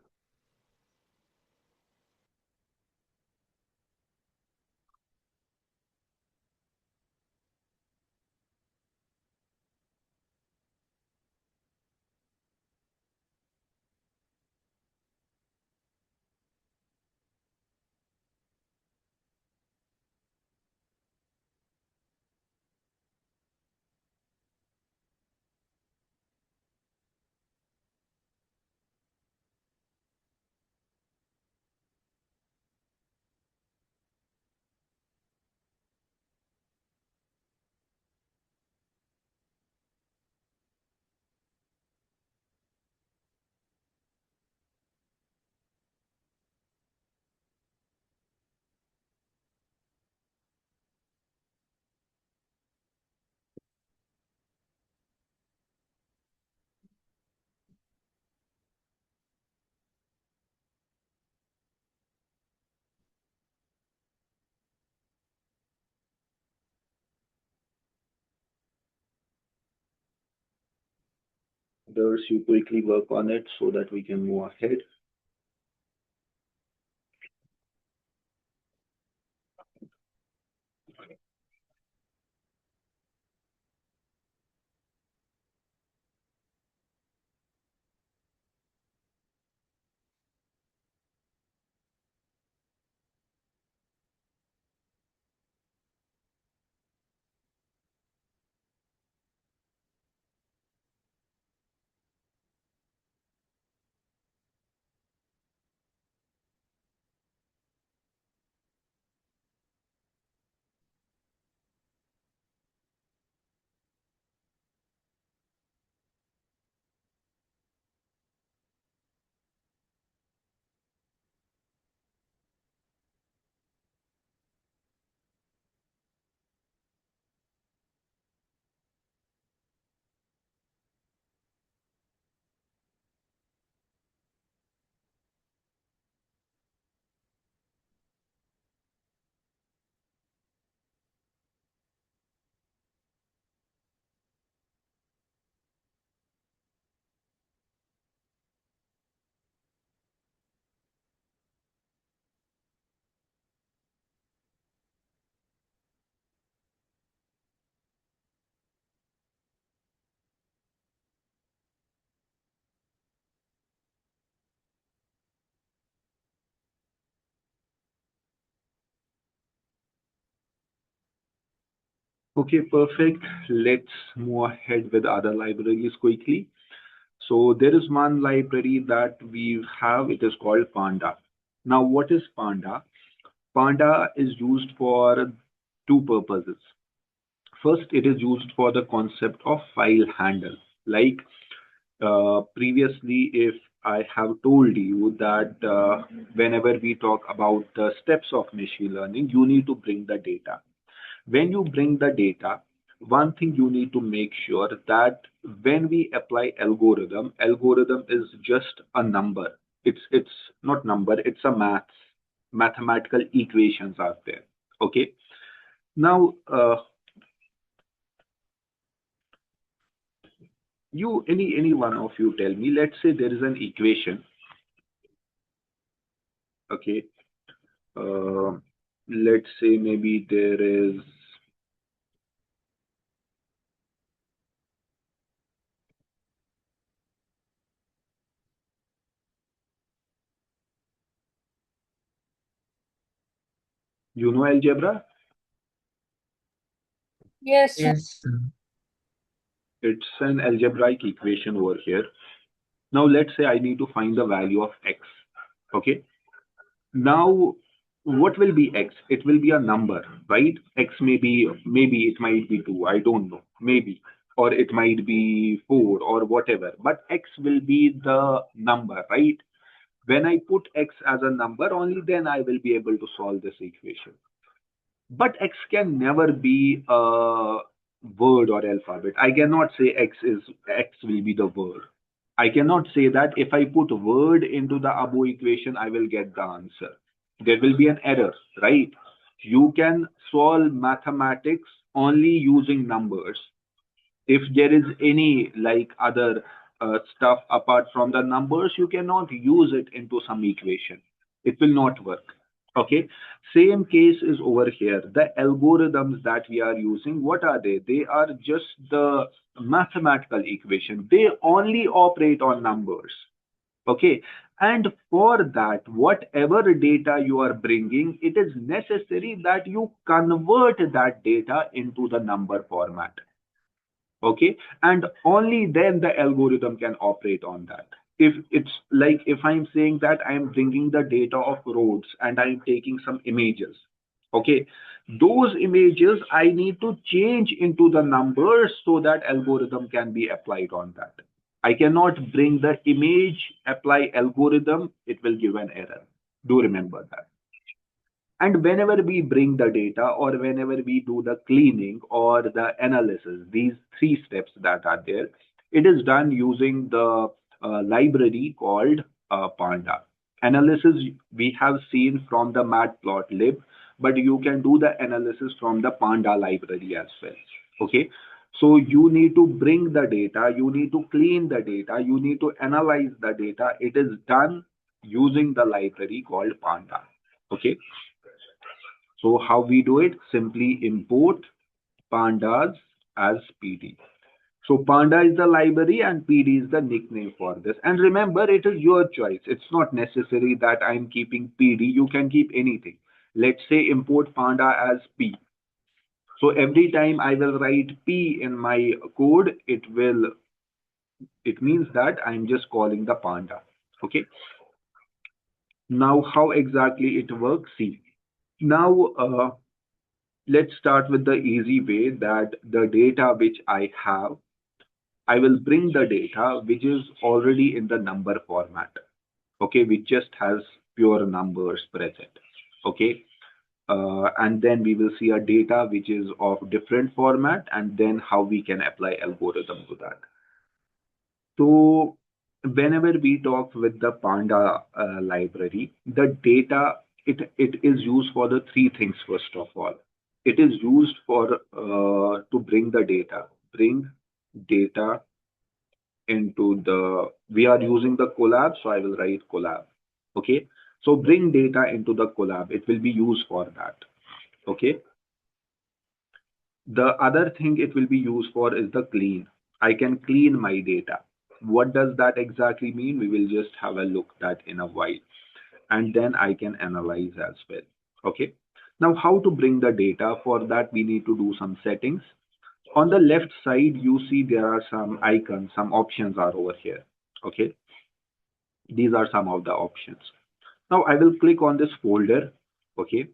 Others, you quickly work on it so that we can move ahead. Okay, perfect. Let's move ahead with other libraries quickly. So there is one library that we have, it is called Panda. Now, what is Panda? Panda is used for two purposes. First, it is used for the concept of file handle. Like previously, if I have told you that whenever we talk about the steps of machine learning, you need to bring the data. When you bring the data, one thing you need to make sure that when we apply algorithm is just a number. It's not number, it's a mathematical equations are there. Okay. Now, any one of you tell me, let's say there is an equation. Okay. Uh, let's say maybe there is, algebra. Yes, sir. Yes, sir. It's an algebraic equation over here. Now let's say I need to find the value of x. Okay. Now what will be x? It will be a number, right? X may be, maybe it might be 2, I don't know, maybe, or it might be 4 or whatever, but x will be the number, right? When I put x as a number, only then I will be able to solve this equation. But x can never be a word or alphabet. I cannot say x will be the word. I cannot say that if I put word into the above equation, I will get the answer. There will be an error, right? You can solve mathematics only using numbers. If there is any like other stuff apart from the numbers, you cannot use it into some equation. It will not work. Okay. Same case is over here. The algorithms that we are using, what are they? They are just the mathematical equation. They only operate on numbers. Okay. And for that, whatever data you are bringing, it is necessary that you convert that data into the number format. Okay, and only then the algorithm can operate on that. If it's like, if I'm saying that I'm bringing the data of roads and I'm taking some images, okay, those images I need to change into the numbers so that algorithm can be applied on that. I cannot bring the image, apply algorithm, it will give an error. Do remember that. And whenever we bring the data or whenever we do the cleaning or the analysis, these three steps that are there, it is done using the library called Panda. Analysis we have seen from the matplotlib, but you can do the analysis from the Panda library as well. Okay. So you need to bring the data, you need to clean the data, you need to analyze the data. It is done using the library called Panda. Okay. So how we do it? Simply import pandas as PD. So Panda is the library and PD is the nickname for this. And remember, it is your choice. It's not necessary that I'm keeping PD. You can keep anything. Let's say import Panda as P. So every time I will write P in my code, it means that I'm just calling the Panda. Okay. Now how exactly it works? See. Now let's start with the easy way, that the data which I have, I will bring the data which is already in the number format. Okay, which just has pure numbers present. Okay, and then we will see a data which is of different format, and then how we can apply algorithm to that. So whenever we talk with the Panda library, the data, it is used for the three things. First of all, it is used for to bring the data, bring data into the. We are using the collab, so I will write collab. Okay, so bring data into the collab. It will be used for that. Okay. The other thing it will be used for is the clean. I can clean my data. What does that exactly mean? We will just have a look that in a while. And then I can analyze as well. Okay. Now, how to bring the data? For that, we need to do some settings. On the left side, you see there are some icons, some options are over here. Okay. These are some of the options. Now I will click on this folder. Okay,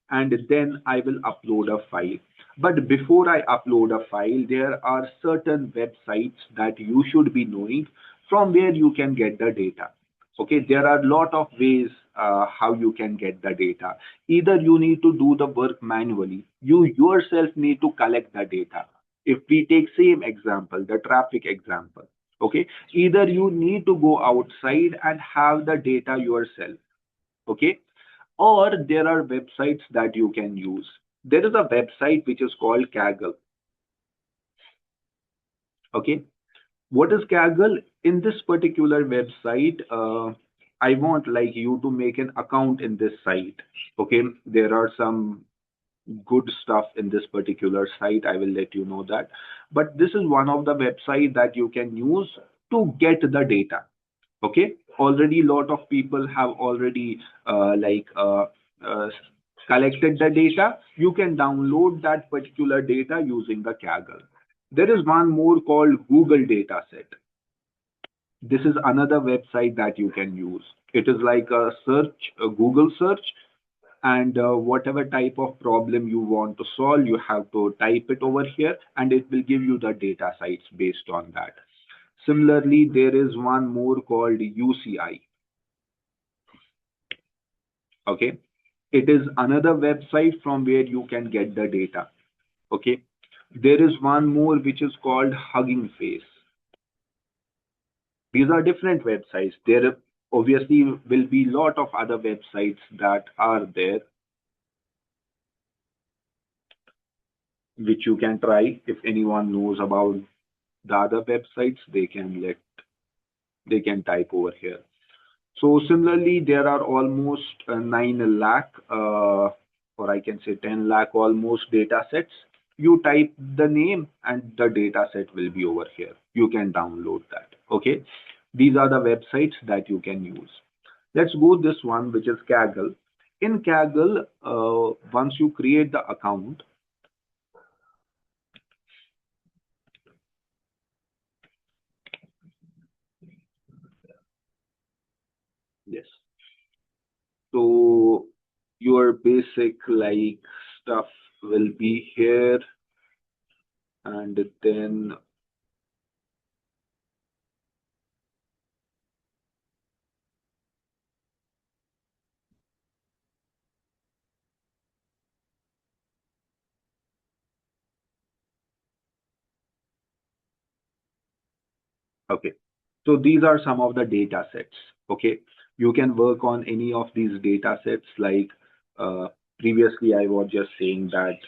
and then I will upload a file. But before I upload a file, there are certain websites that you should be knowing from where you can get the data. Okay, there are a lot of ways how you can get the data. Either you need to do the work manually, you yourself need to collect the data. If we take same example, the traffic example, okay, either you need to go outside and have the data yourself, okay, or there are websites that you can use. There is a website which is called Kaggle. Okay, what is Kaggle? In this particular website, I want like you to make an account in this site. Okay, there are some good stuff in this particular site. I will let you know that. But this is one of the website that you can use to get the data. Okay, already lot of people have already uh, collected the data. You can download that particular data using the Kaggle. There is one more called Google Dataset. This is another website that you can use. It is like a search, a Google search, and whatever type of problem you want to solve, you have to type it over here, and it will give you the data sites based on that. Similarly, there is one more called UCI. Okay, it is another website from where you can get the data. Okay, there is one more which is called Hugging Face. These are different websites. There obviously will be lot of other websites that are there which you can try. If anyone knows about the other websites, they can type over here. So similarly, there are almost 9 lakh, or I can say 10 lakh almost data sets. You type the name and the data set will be over here. You can download that. Okay. These are the websites that you can use. Let's go this one, which is Kaggle. In Kaggle, once you create the account, yes. So your basic like stuff will be here, and then okay. So these are some of the data sets. Okay. You can work on any of these data sets. Like uh, previously, I was just saying that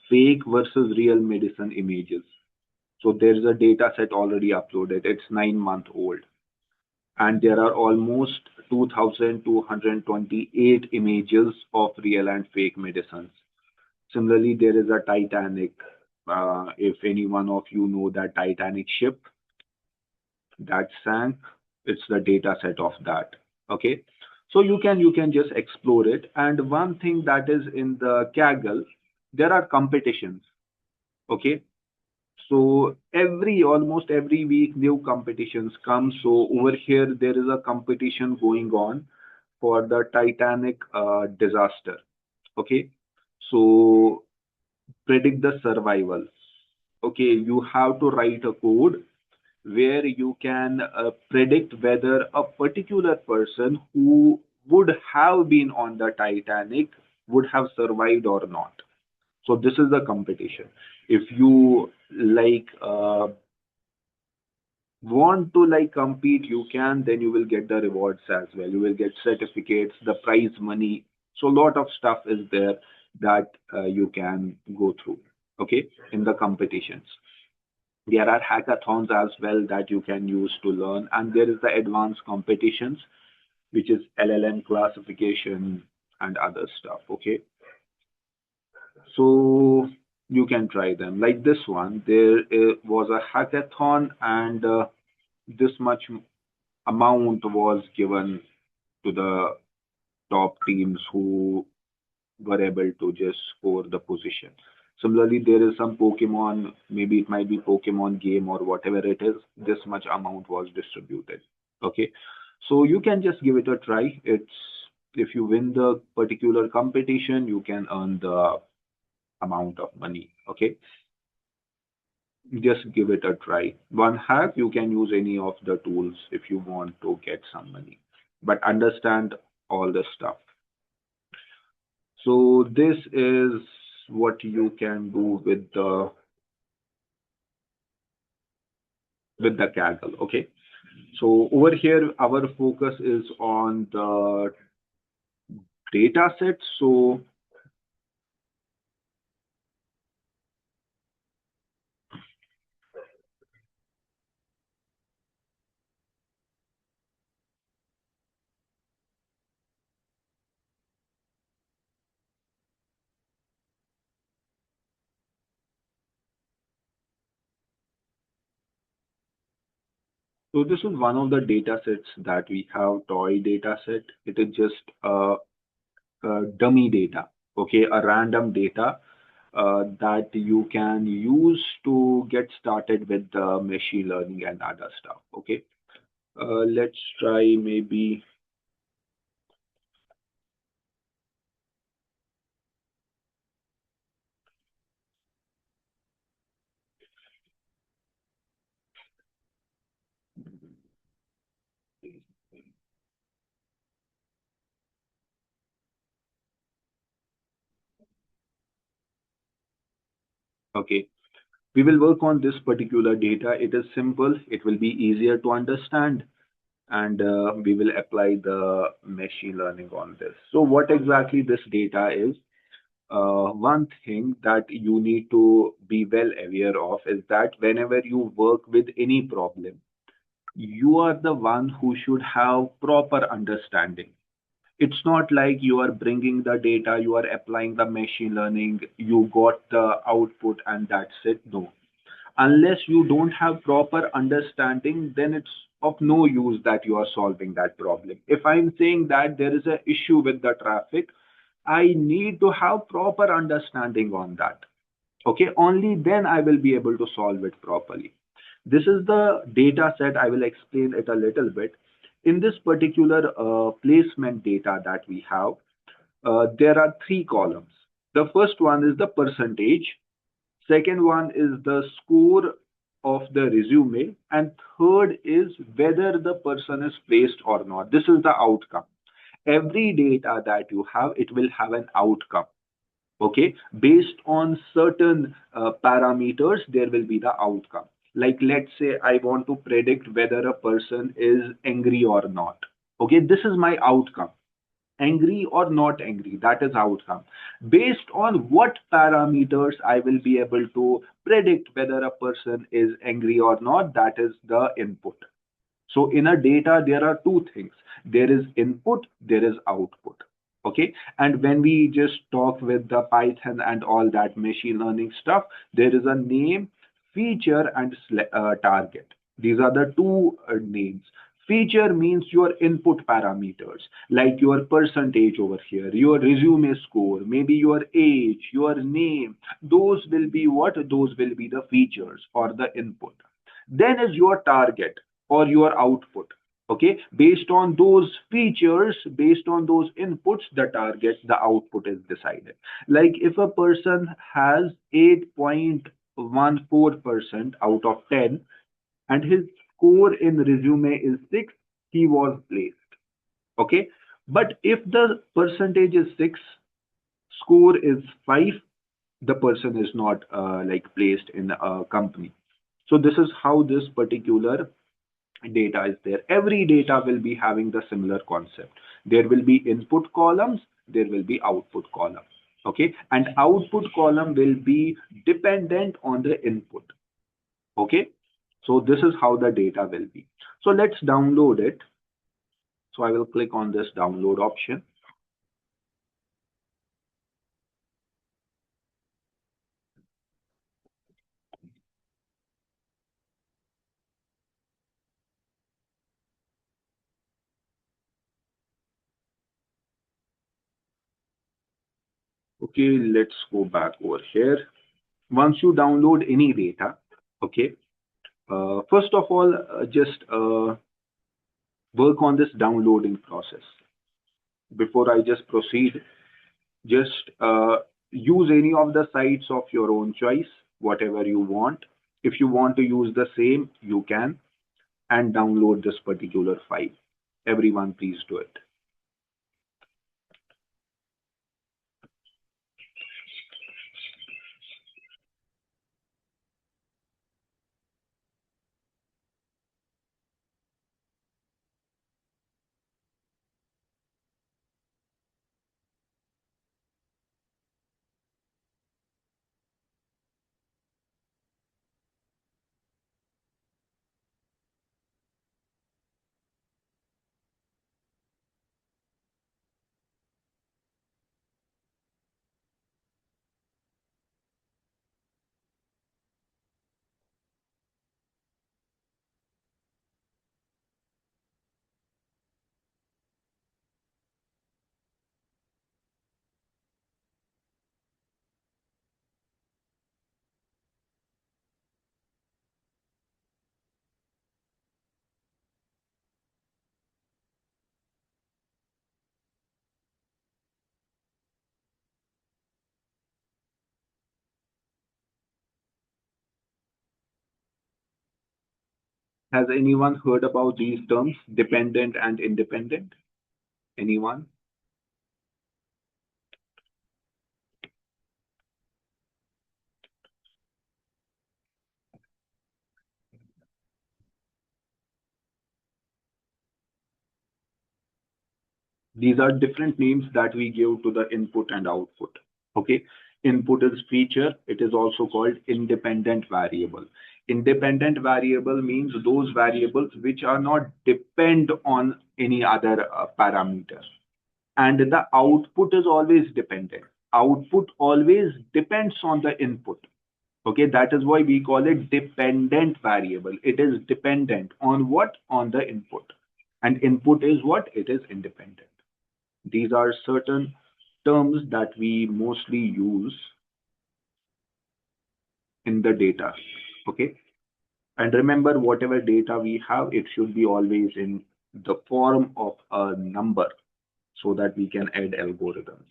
fake versus real medicine images. So there's a data set already uploaded. It's 9 month old. And there are almost 2,228 images of real and fake medicines. Similarly, there is a Titanic. If any one of you know that Titanic ship, that sank, it's the data set of that. Okay, so you can just explore it. And one thing that is in the Kaggle, there are competitions. Okay, so almost every week new competitions come. So over here there is a competition going on for the Titanic disaster. Okay, so predict the survival. Okay, you have to write a code where you can predict whether a particular person who would have been on the Titanic would have survived or not. So this is the competition. If you like want to like compete, you can, then you will get the rewards as well. You will get certificates, the prize money. So a lot of stuff is there that you can go through. Okay, in the competitions. There are hackathons as well that you can use to learn, and there is the advanced competitions, which is LLM classification and other stuff. Okay, so you can try them. Like this one, there was a hackathon, and this much amount was given to the top teams who were able to just score the position. Similarly, there is some Pokemon, maybe it might be Pokemon game or whatever it is, this much amount was distributed. Okay. So you can just give it a try. It's if you win the particular competition, you can earn the amount of money. Okay. Just give it a try. One hack, you can use any of the tools if you want to get some money, but understand all the stuff. So this is what you can do with the Kaggle. Okay. So over here, our focus is on the data set. So this is one of the data sets that we have, toy data set. It is just dummy data. Okay, a random data that you can use to get started with the machine learning and other stuff. Okay, let's try maybe Okay. We will work on this particular data. It is simple. It will be easier to understand, and we will apply the machine learning on this. So what exactly this data is? One thing that you need to be well aware of is that whenever you work with any problem, you are the one who should have proper understanding. It's not like you are bringing the data, you are applying the machine learning, you got the output, and that's it. No, unless you don't have proper understanding, then it's of no use that you are solving that problem. If I'm saying that there is an issue with the traffic, I need to have proper understanding on that. Okay, only then I will be able to solve it properly. This is the data set. I will explain it a little bit. In this particular placement data that we have, there are three columns. The first one is the percentage, second one is the score of the resume, and third is whether the person is placed or not. This is the outcome. Every data that you have, it will have an outcome. Okay, based on certain parameters, there will be the outcome. Like, let's say I want to predict whether a person is angry or not. Okay, this is my outcome. Angry or not angry, that is outcome. Based on what parameters I will be able to predict whether a person is angry or not, that is the input. So in a data, there are two things. There is input, there is output. Okay. And when we just talk with the Python and all that machine learning stuff, there is a name, feature, and target. These are the two names. Feature means your input parameters, like your percentage over here, your resume score, maybe your age, your name. Those will be what? Those will be the features or the input. Then is your target or your output. Okay, based on those features, based on those inputs, the target, the output is decided. Like if a person has 8.14% out of 10 and his score in resume is 6, he was placed. Okay, but if the percentage is 6, score is 5, the person is not like placed in a company. So this is how this particular data is there. Every data will be having the similar concept. There will be input columns, there will be output column. Okay, and output column will be dependent on the input. Okay, so this is how the data will be. So let's download it. So I will click on this download option. Okay, let's go back over here. Once you download any data, okay, first of all, just work on this downloading process. Before I just proceed, just use any of the sites of your own choice, whatever you want. If you want to use the same, you can, and download this particular file. Everyone, please do it. Has anyone heard about these terms, dependent and independent? Anyone? These are different names that we give to the input and output. Okay. Input is feature. It is also called independent variable. Independent variable means those variables which are not depend on any other parameter. And the output is always dependent. Output always depends on the input. Okay, that is why we call it dependent variable. It is dependent on what? On the input. And input is what? It is independent. These are certain terms that we mostly use in the data. Okay. And remember, whatever data we have, it should be always in the form of a number so that we can add algorithms.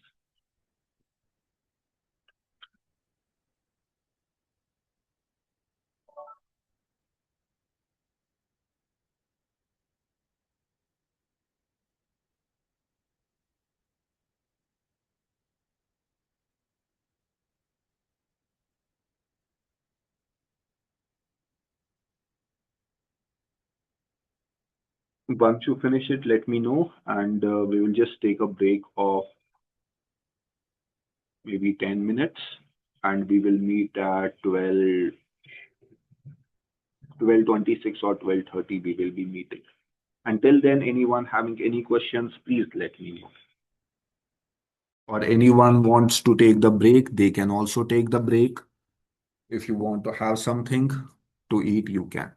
Once you finish it, let me know, and we will just take a break of maybe 10 minutes, and we will meet at 12:26 or 12:30. We will be meeting. Until then, anyone having any questions, please let me know. Or anyone wants to take the break, they can also take the break. If you want to have something to eat, you can.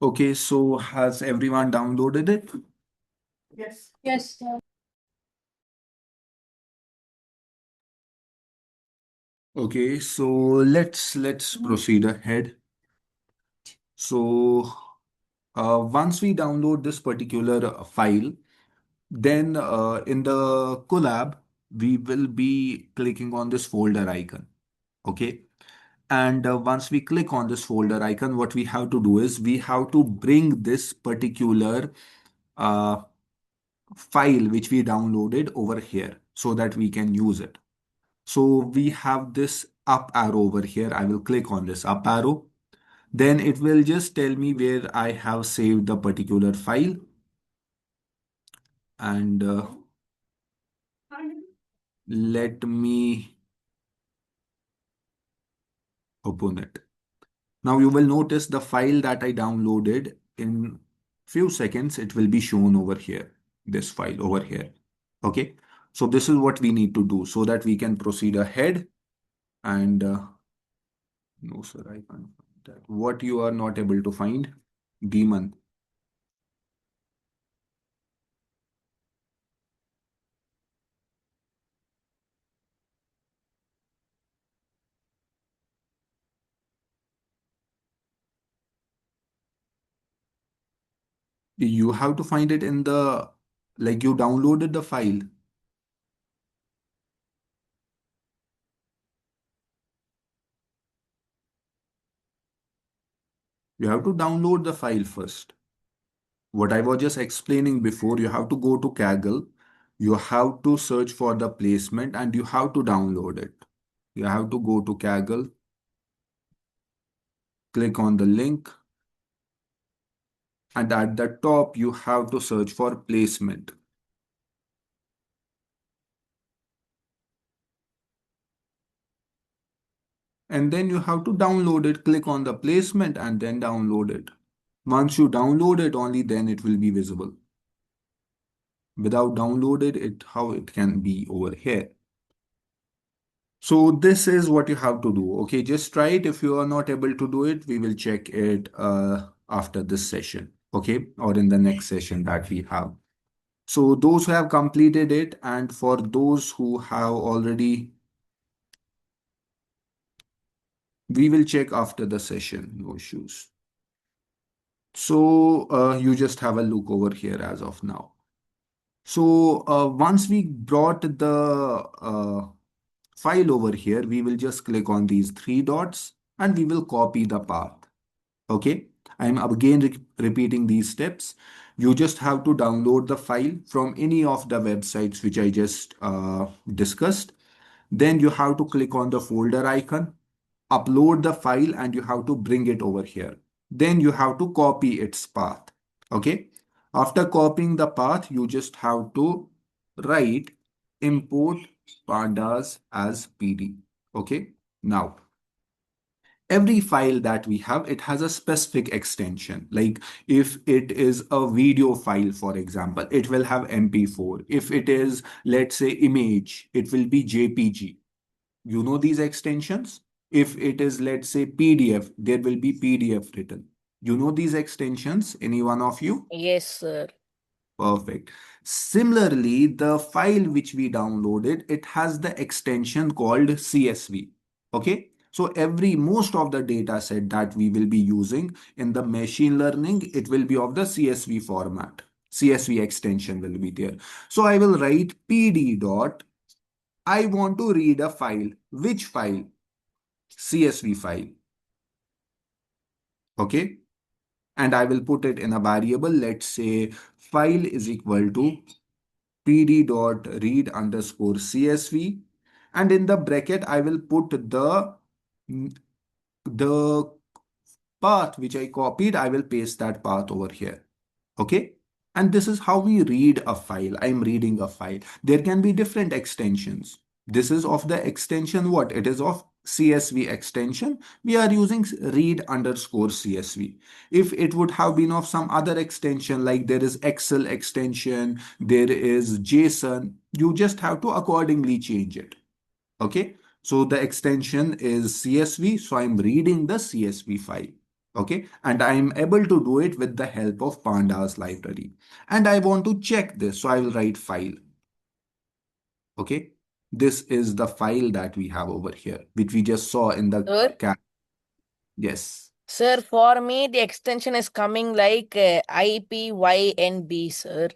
Okay, so has everyone downloaded it? Yes, sir. Okay, so let's proceed ahead. So once we download this particular file, then in the collab, we will be clicking on this folder icon. Okay. And once we click on this folder icon, what we have to do is we have to bring this particular uh, file which we downloaded over here so that we can use it. So we have this up arrow over here. I will click on this up arrow. Then it will just tell me where I have saved the particular file. And let me open it. Now you will notice the file that I downloaded in few seconds, it will be shown over here, this file over here. Okay. So this is what we need to do so that we can proceed ahead. And no, sir, I can't find that. What you are not able to find? Demon. You have to find it in the, like you downloaded the file. You have to download the file first. What I was just explaining before, you have to go to Kaggle, you have to search for the placement and you have to download it. You have to go to Kaggle, click on the link, and at the top you have to search for placement. And then you have to download it, click on the placement and then download it. Once you download it, only then it will be visible. Without downloaded it, how it can be over here. So this is what you have to do. Okay, just try it. If you are not able to do it, we will check it after this session. Okay, or in the next session that we have. So those who have completed it, and for those who have already, we will check after the session. No issues. So you just have a look over here as of now. So once we brought the file over here, we will just click on these three dots and we will copy the path. Okay, I'm again repeating these steps. You just have to download the file from any of the websites which I just discussed. Then you have to click on the folder icon, upload the file, and you have to bring it over here. Then you have to copy its path. Okay. After copying the path, you just have to write import pandas as PD. Okay. Now, every file that we have, it has a specific extension. Like if it is a video file, for example, it will have MP4. If it is, let's say, image, it will be JPG. You know these extensions? If it is, let's say, PDF, there will be PDF written. You know these extensions, any one of you? Yes, sir. Perfect. Similarly, the file which we downloaded, it has the extension called CSV. Okay. So most of the data set that we will be using in the machine learning, it will be of the CSV format. CSV extension will be there. So I will write PD dot. I want to read a file. Which file? CSV file. Okay. And I will put it in a variable. Let's say file is equal to pd.read underscore CSV. And in the bracket, I will put the path which I copied. I will paste that path over here. Okay. And this is how we read a file. I'm reading a file. There can be different extensions. This is of the extension what? It is of CSV extension. We are using read underscore CSV. If it would have been of some other extension, like there is Excel extension, there is JSON, you just have to accordingly change it. Okay. So the extension is CSV. So I'm reading the CSV file. Okay, and I am able to do it with the help of pandas library, and I want to check this, so I will write file. Okay, this is the file that we have over here, which we just saw in the Sir, cat. Yes. sir, for me, the extension is coming like IPYNB, sir.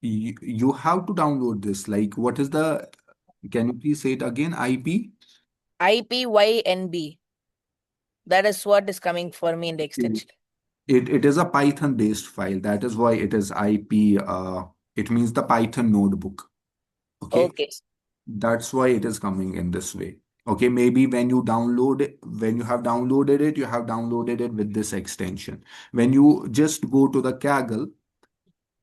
You have to download this. Like, what is the, can you please say it again? IP? IPYNB. That is what is coming for me in the It, extension. it is a Python based file. That is why it is IP. It means the Python notebook. Okay. Okay. That's why it is coming in this way. Okay. Maybe when you download it, when you have downloaded it, you have downloaded it with this extension. When you just go to the Kaggle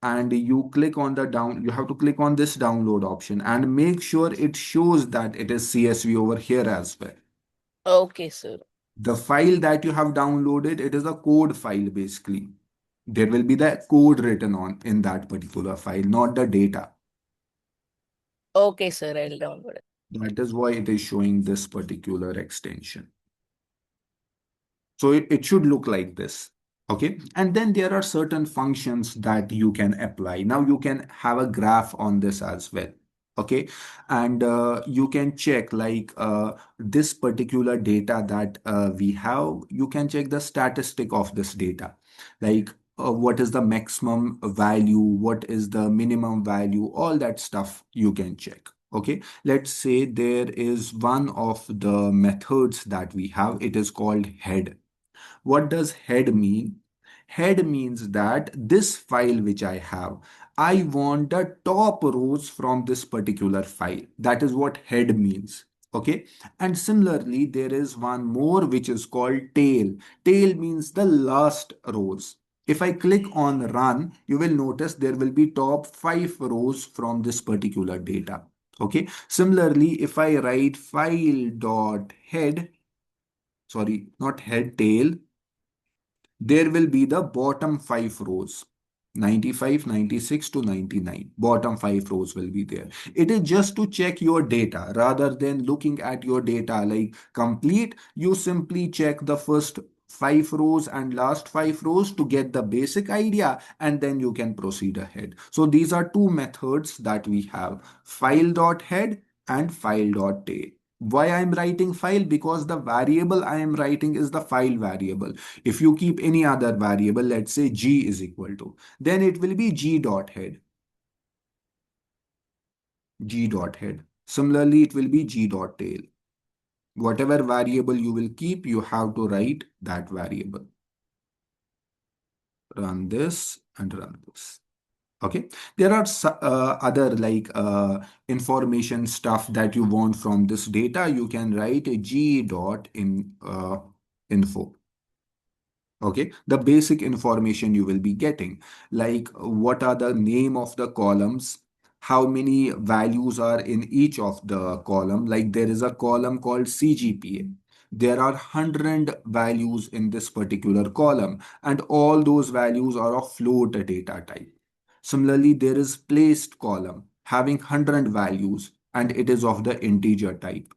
and you click on the down, you have to click on this download option and make sure it shows that it is CSV over here as well. Okay, sir. The file that you have downloaded, it is a code file basically. There will be the code written on in that particular file, not the data. Okay, sir. I'll download it. That is why it is showing this particular extension. So it should look like this. Okay. And then there are certain functions that you can apply. Now you can have a graph on this as well. Okay. And you can check like this particular data that we have, you can check the statistic of this data. Like what is the maximum value, what is the minimum value, all that stuff you can check. Okay. Let's say there is one of the methods that we have, it is called head. What does head mean? Head means that this file which I have, I want the top rows from this particular file. That is what head means. Okay. And similarly, there is one more which is called tail. Tail means the last rows. If I click on run, you will notice there will be top 5 rows from this particular data. Okay. Similarly, if I write file dot head, sorry, not head, tail, there will be the bottom 5 rows. 95, 96 to 99. Bottom 5 rows will be there. It is just to check your data rather than looking at your data like complete. You simply check the first 5 rows and last 5 rows to get the basic idea, and then you can proceed ahead. So these are two methods that we have, file.head and file.tail. Why I am writing file? Because the variable I am writing is the file variable. If you keep any other variable, let's say g is equal to, then it will be g dot head. G dot head. Similarly, it will be g dot tail. Whatever variable you will keep, you have to write that variable. Run this and run this. Okay. There are other like information stuff that you want from this data. You can write a g dot in info. Okay, the basic information you will be getting, like what are the name of the columns, how many values are in each of the column. Like there is a column called CGPA. There are 100 values in this particular column, and all those values are of float data type. Similarly, there is placed column having 100 values, and it is of the integer type.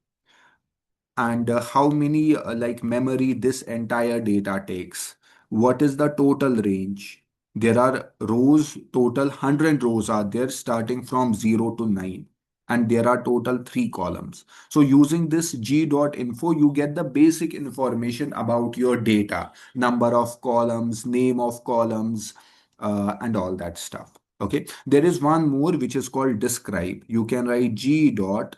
And how many like memory this entire data takes. What is the total range? There are rows, total 100 rows are there starting from 0 to 9. And there are total 3 columns. So using this g.info, you get the basic information about your data, number of columns, name of columns, and all that stuff. Okay. There is one more which is called describe. You can write g.describe.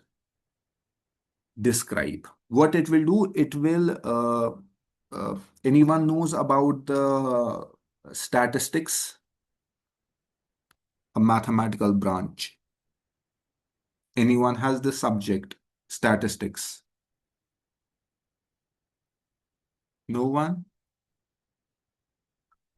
What it will do, it will anyone knows about the statistics, a mathematical branch? Anyone has the subject statistics? No one?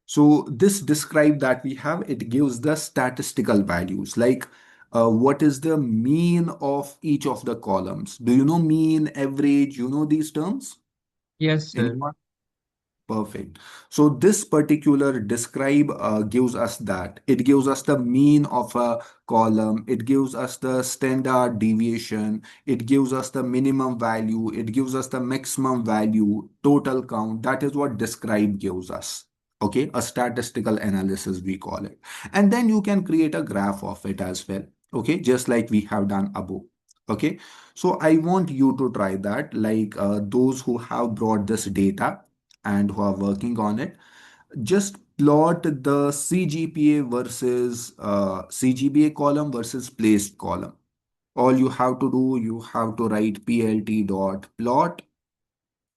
So this describe that we have, it gives the statistical values, like what is the mean of each of the columns. Do you know mean, average, you know these terms? Yes, sir. Anyone? Perfect. So this particular describe gives us that. It gives us the mean of a column. It gives us the standard deviation. It gives us the minimum value. It gives us the maximum value, total count. That is what describe gives us. Okay, a statistical analysis we call it. And then you can create a graph of it as well. Okay, just like we have done above. Okay, so I want you to try that, like those who have brought this data and who are working on it, just plot the CGPA versus CGPA column versus placed column. All you have to do, you have to write plt dot plot,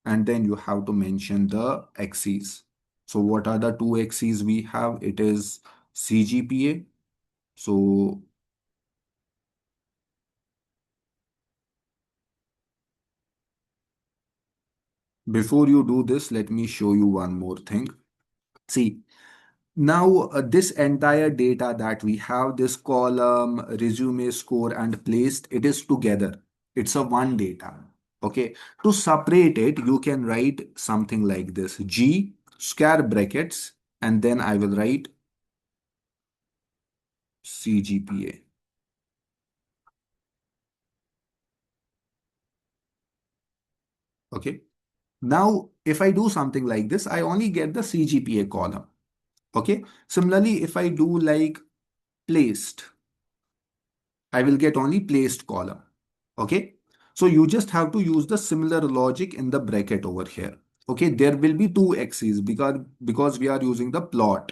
and then you have to mention the axes. So what are the two axes we have? It is CGPA. So before you do this, let me show you one more thing. See, now, this entire data that we have, this column, resume score, and placed, it is together. It's a one data. Okay. To separate it, you can write something like this: G, square brackets, and then I will write CGPA. Okay. Now, if I do something like this, I only get the CGPA column. Okay. Similarly, if I do like placed, I will get only placed column. Okay. So you just have to use the similar logic in the bracket over here. Okay. There will be two axes because we are using the plot.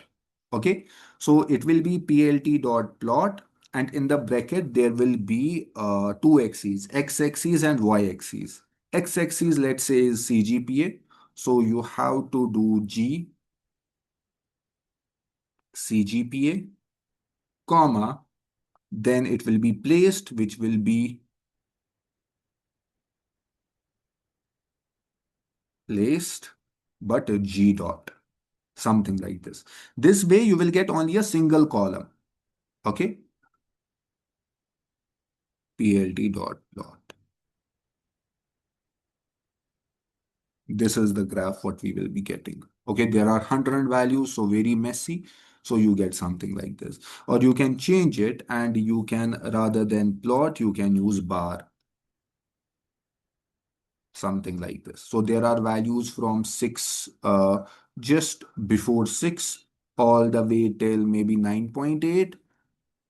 Okay. So it will be plt dot plot, and in the bracket there will be two axes, x axis and y axis. X axis, let's say, is CGPA. So you have to do G CGPA, comma, then it will be placed, which will be placed, but a G dot, something like this. This way you will get only a single column. Okay. PLT dot plot. This is the graph what we will be getting. Okay. There are 100 values, so very messy. So you get something like this. Or you can change it and you can, rather than plot, you can use bar. Something like this. So there are values from 6, just before 6, all the way till maybe 9.8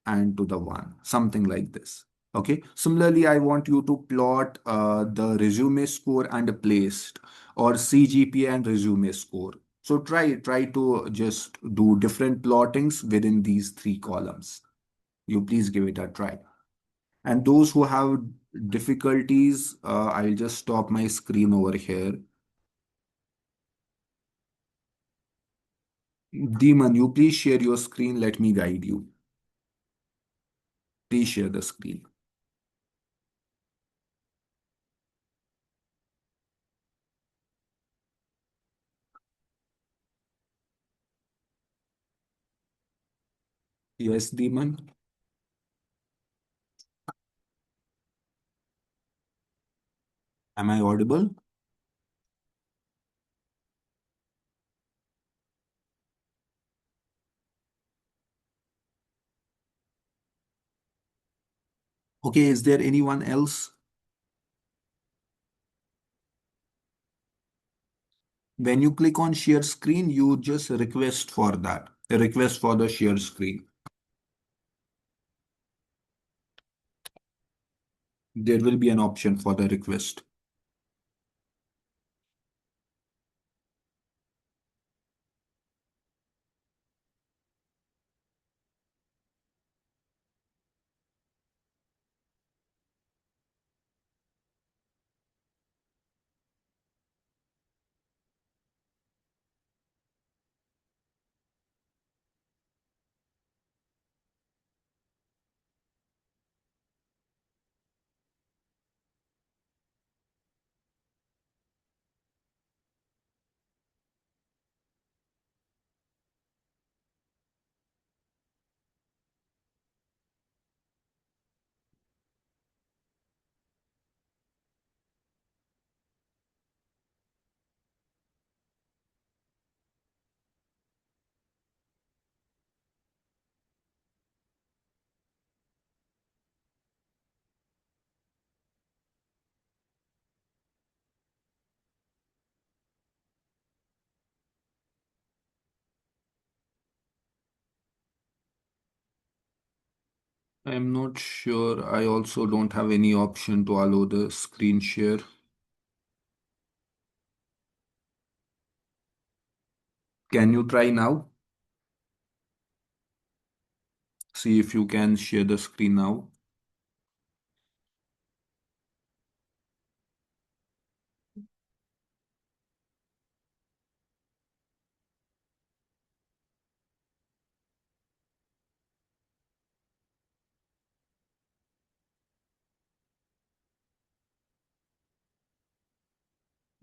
and to the 1, something like this. Okay. Similarly, I want you to plot the resume score and placed, or CGPA and resume score. So try to just do different plottings within these three columns. You please give it a try. And those who have difficulties, I'll just stop my screen over here. Demon, you please share your screen. Let me guide you. Please share the screen. Yes, Demon. Am I audible? Okay, is there anyone else? When you click on share screen, you just request for that. A request for the share screen. There will be an option for the request. I'm not sure. I also don't have any option to allow the screen share. Can you try now? See if you can share the screen now.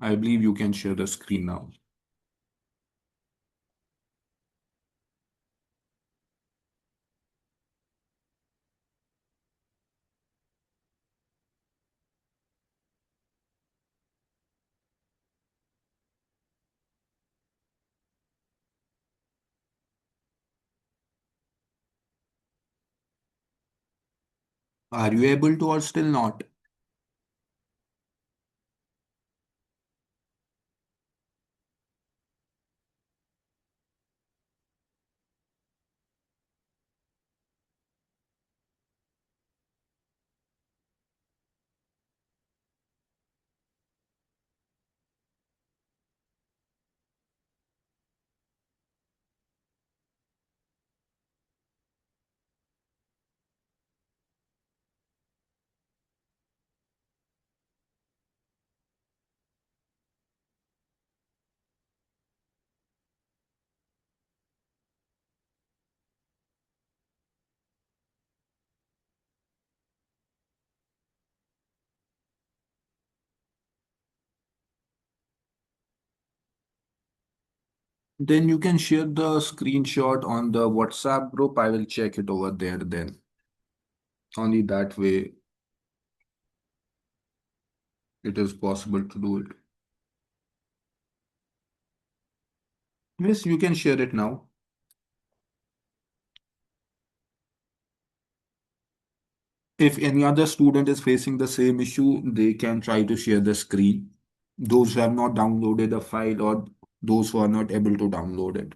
I believe you can share the screen now. Are you able to or still not? Then you can share the screenshot on the WhatsApp group. I will check it over there then. Only that way it is possible to do it. Yes, you can share it now. If any other student is facing the same issue, they can try to share the screen. Those who have not downloaded the file or those who are not able to download it.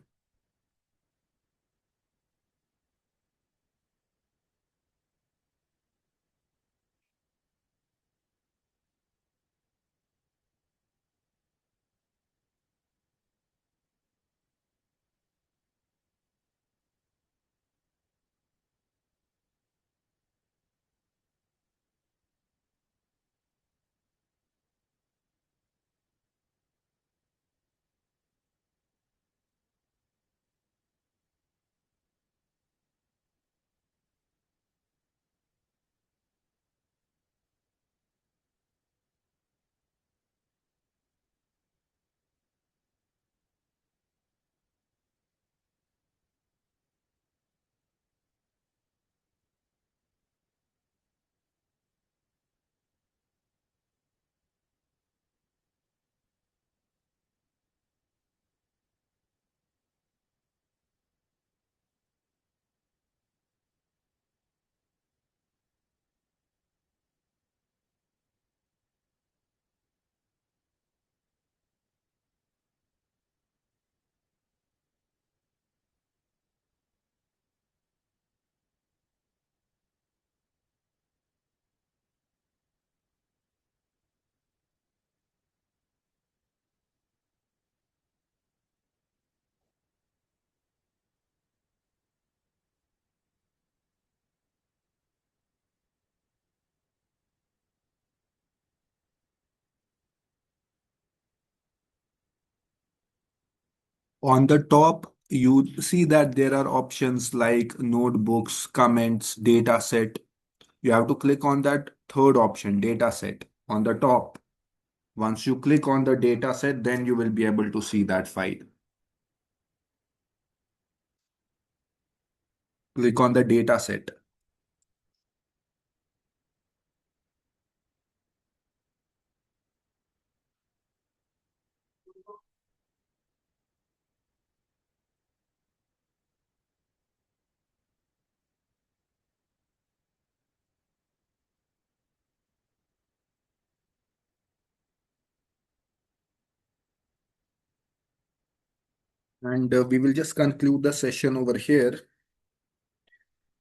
On the top, you see that there are options like notebooks, comments, data set. You have to click on that third option, data set, on the top. Once you click on the data set, then you will be able to see that file. Click on the data set. And we will just conclude the session over here.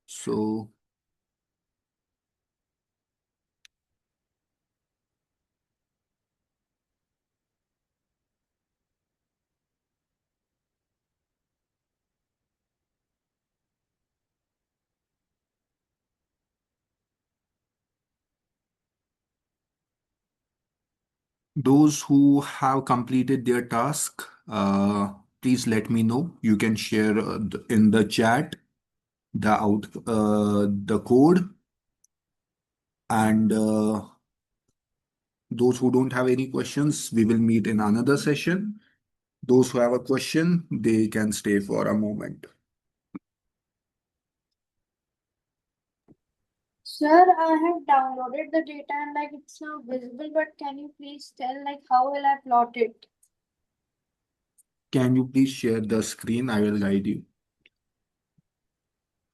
So Those who have completed their task, please let me know. You can share in the chat the code, and those who don't have any questions, we will meet in another session. Those who have a question, they can stay for a moment. Sir, I have downloaded the data and like it's now visible, but can you please tell like how will I plot it? Can you please share the screen? I will guide you.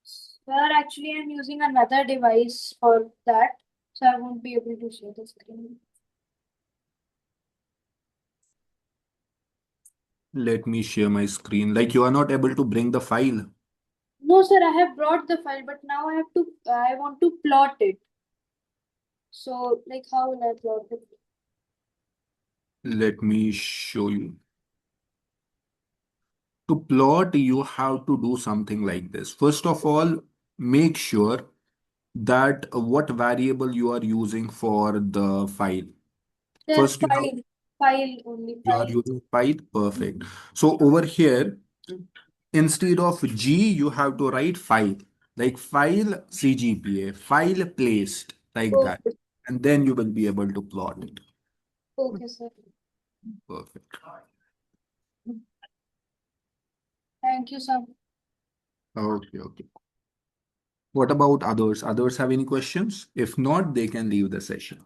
Sir, actually I'm using another device for that, so I won't be able to share the screen. Let me share my screen. Like you are not able to bring the file. No, sir, I have brought the file, but now I want to plot it. So, like, how will I plot it? Let me show you. To plot, you have to do something like this. First of all, make sure that what variable you are using for the file. Sir, First, file only you are file. using file. Perfect. So over here, instead of G, you have to write file, like file CGPA, file placed, like that. Okay, And then you will be able to plot it. okay, sir. Perfect. Thank you, sir. Okay, okay. What about others? Others have any questions? If not, they can leave the session.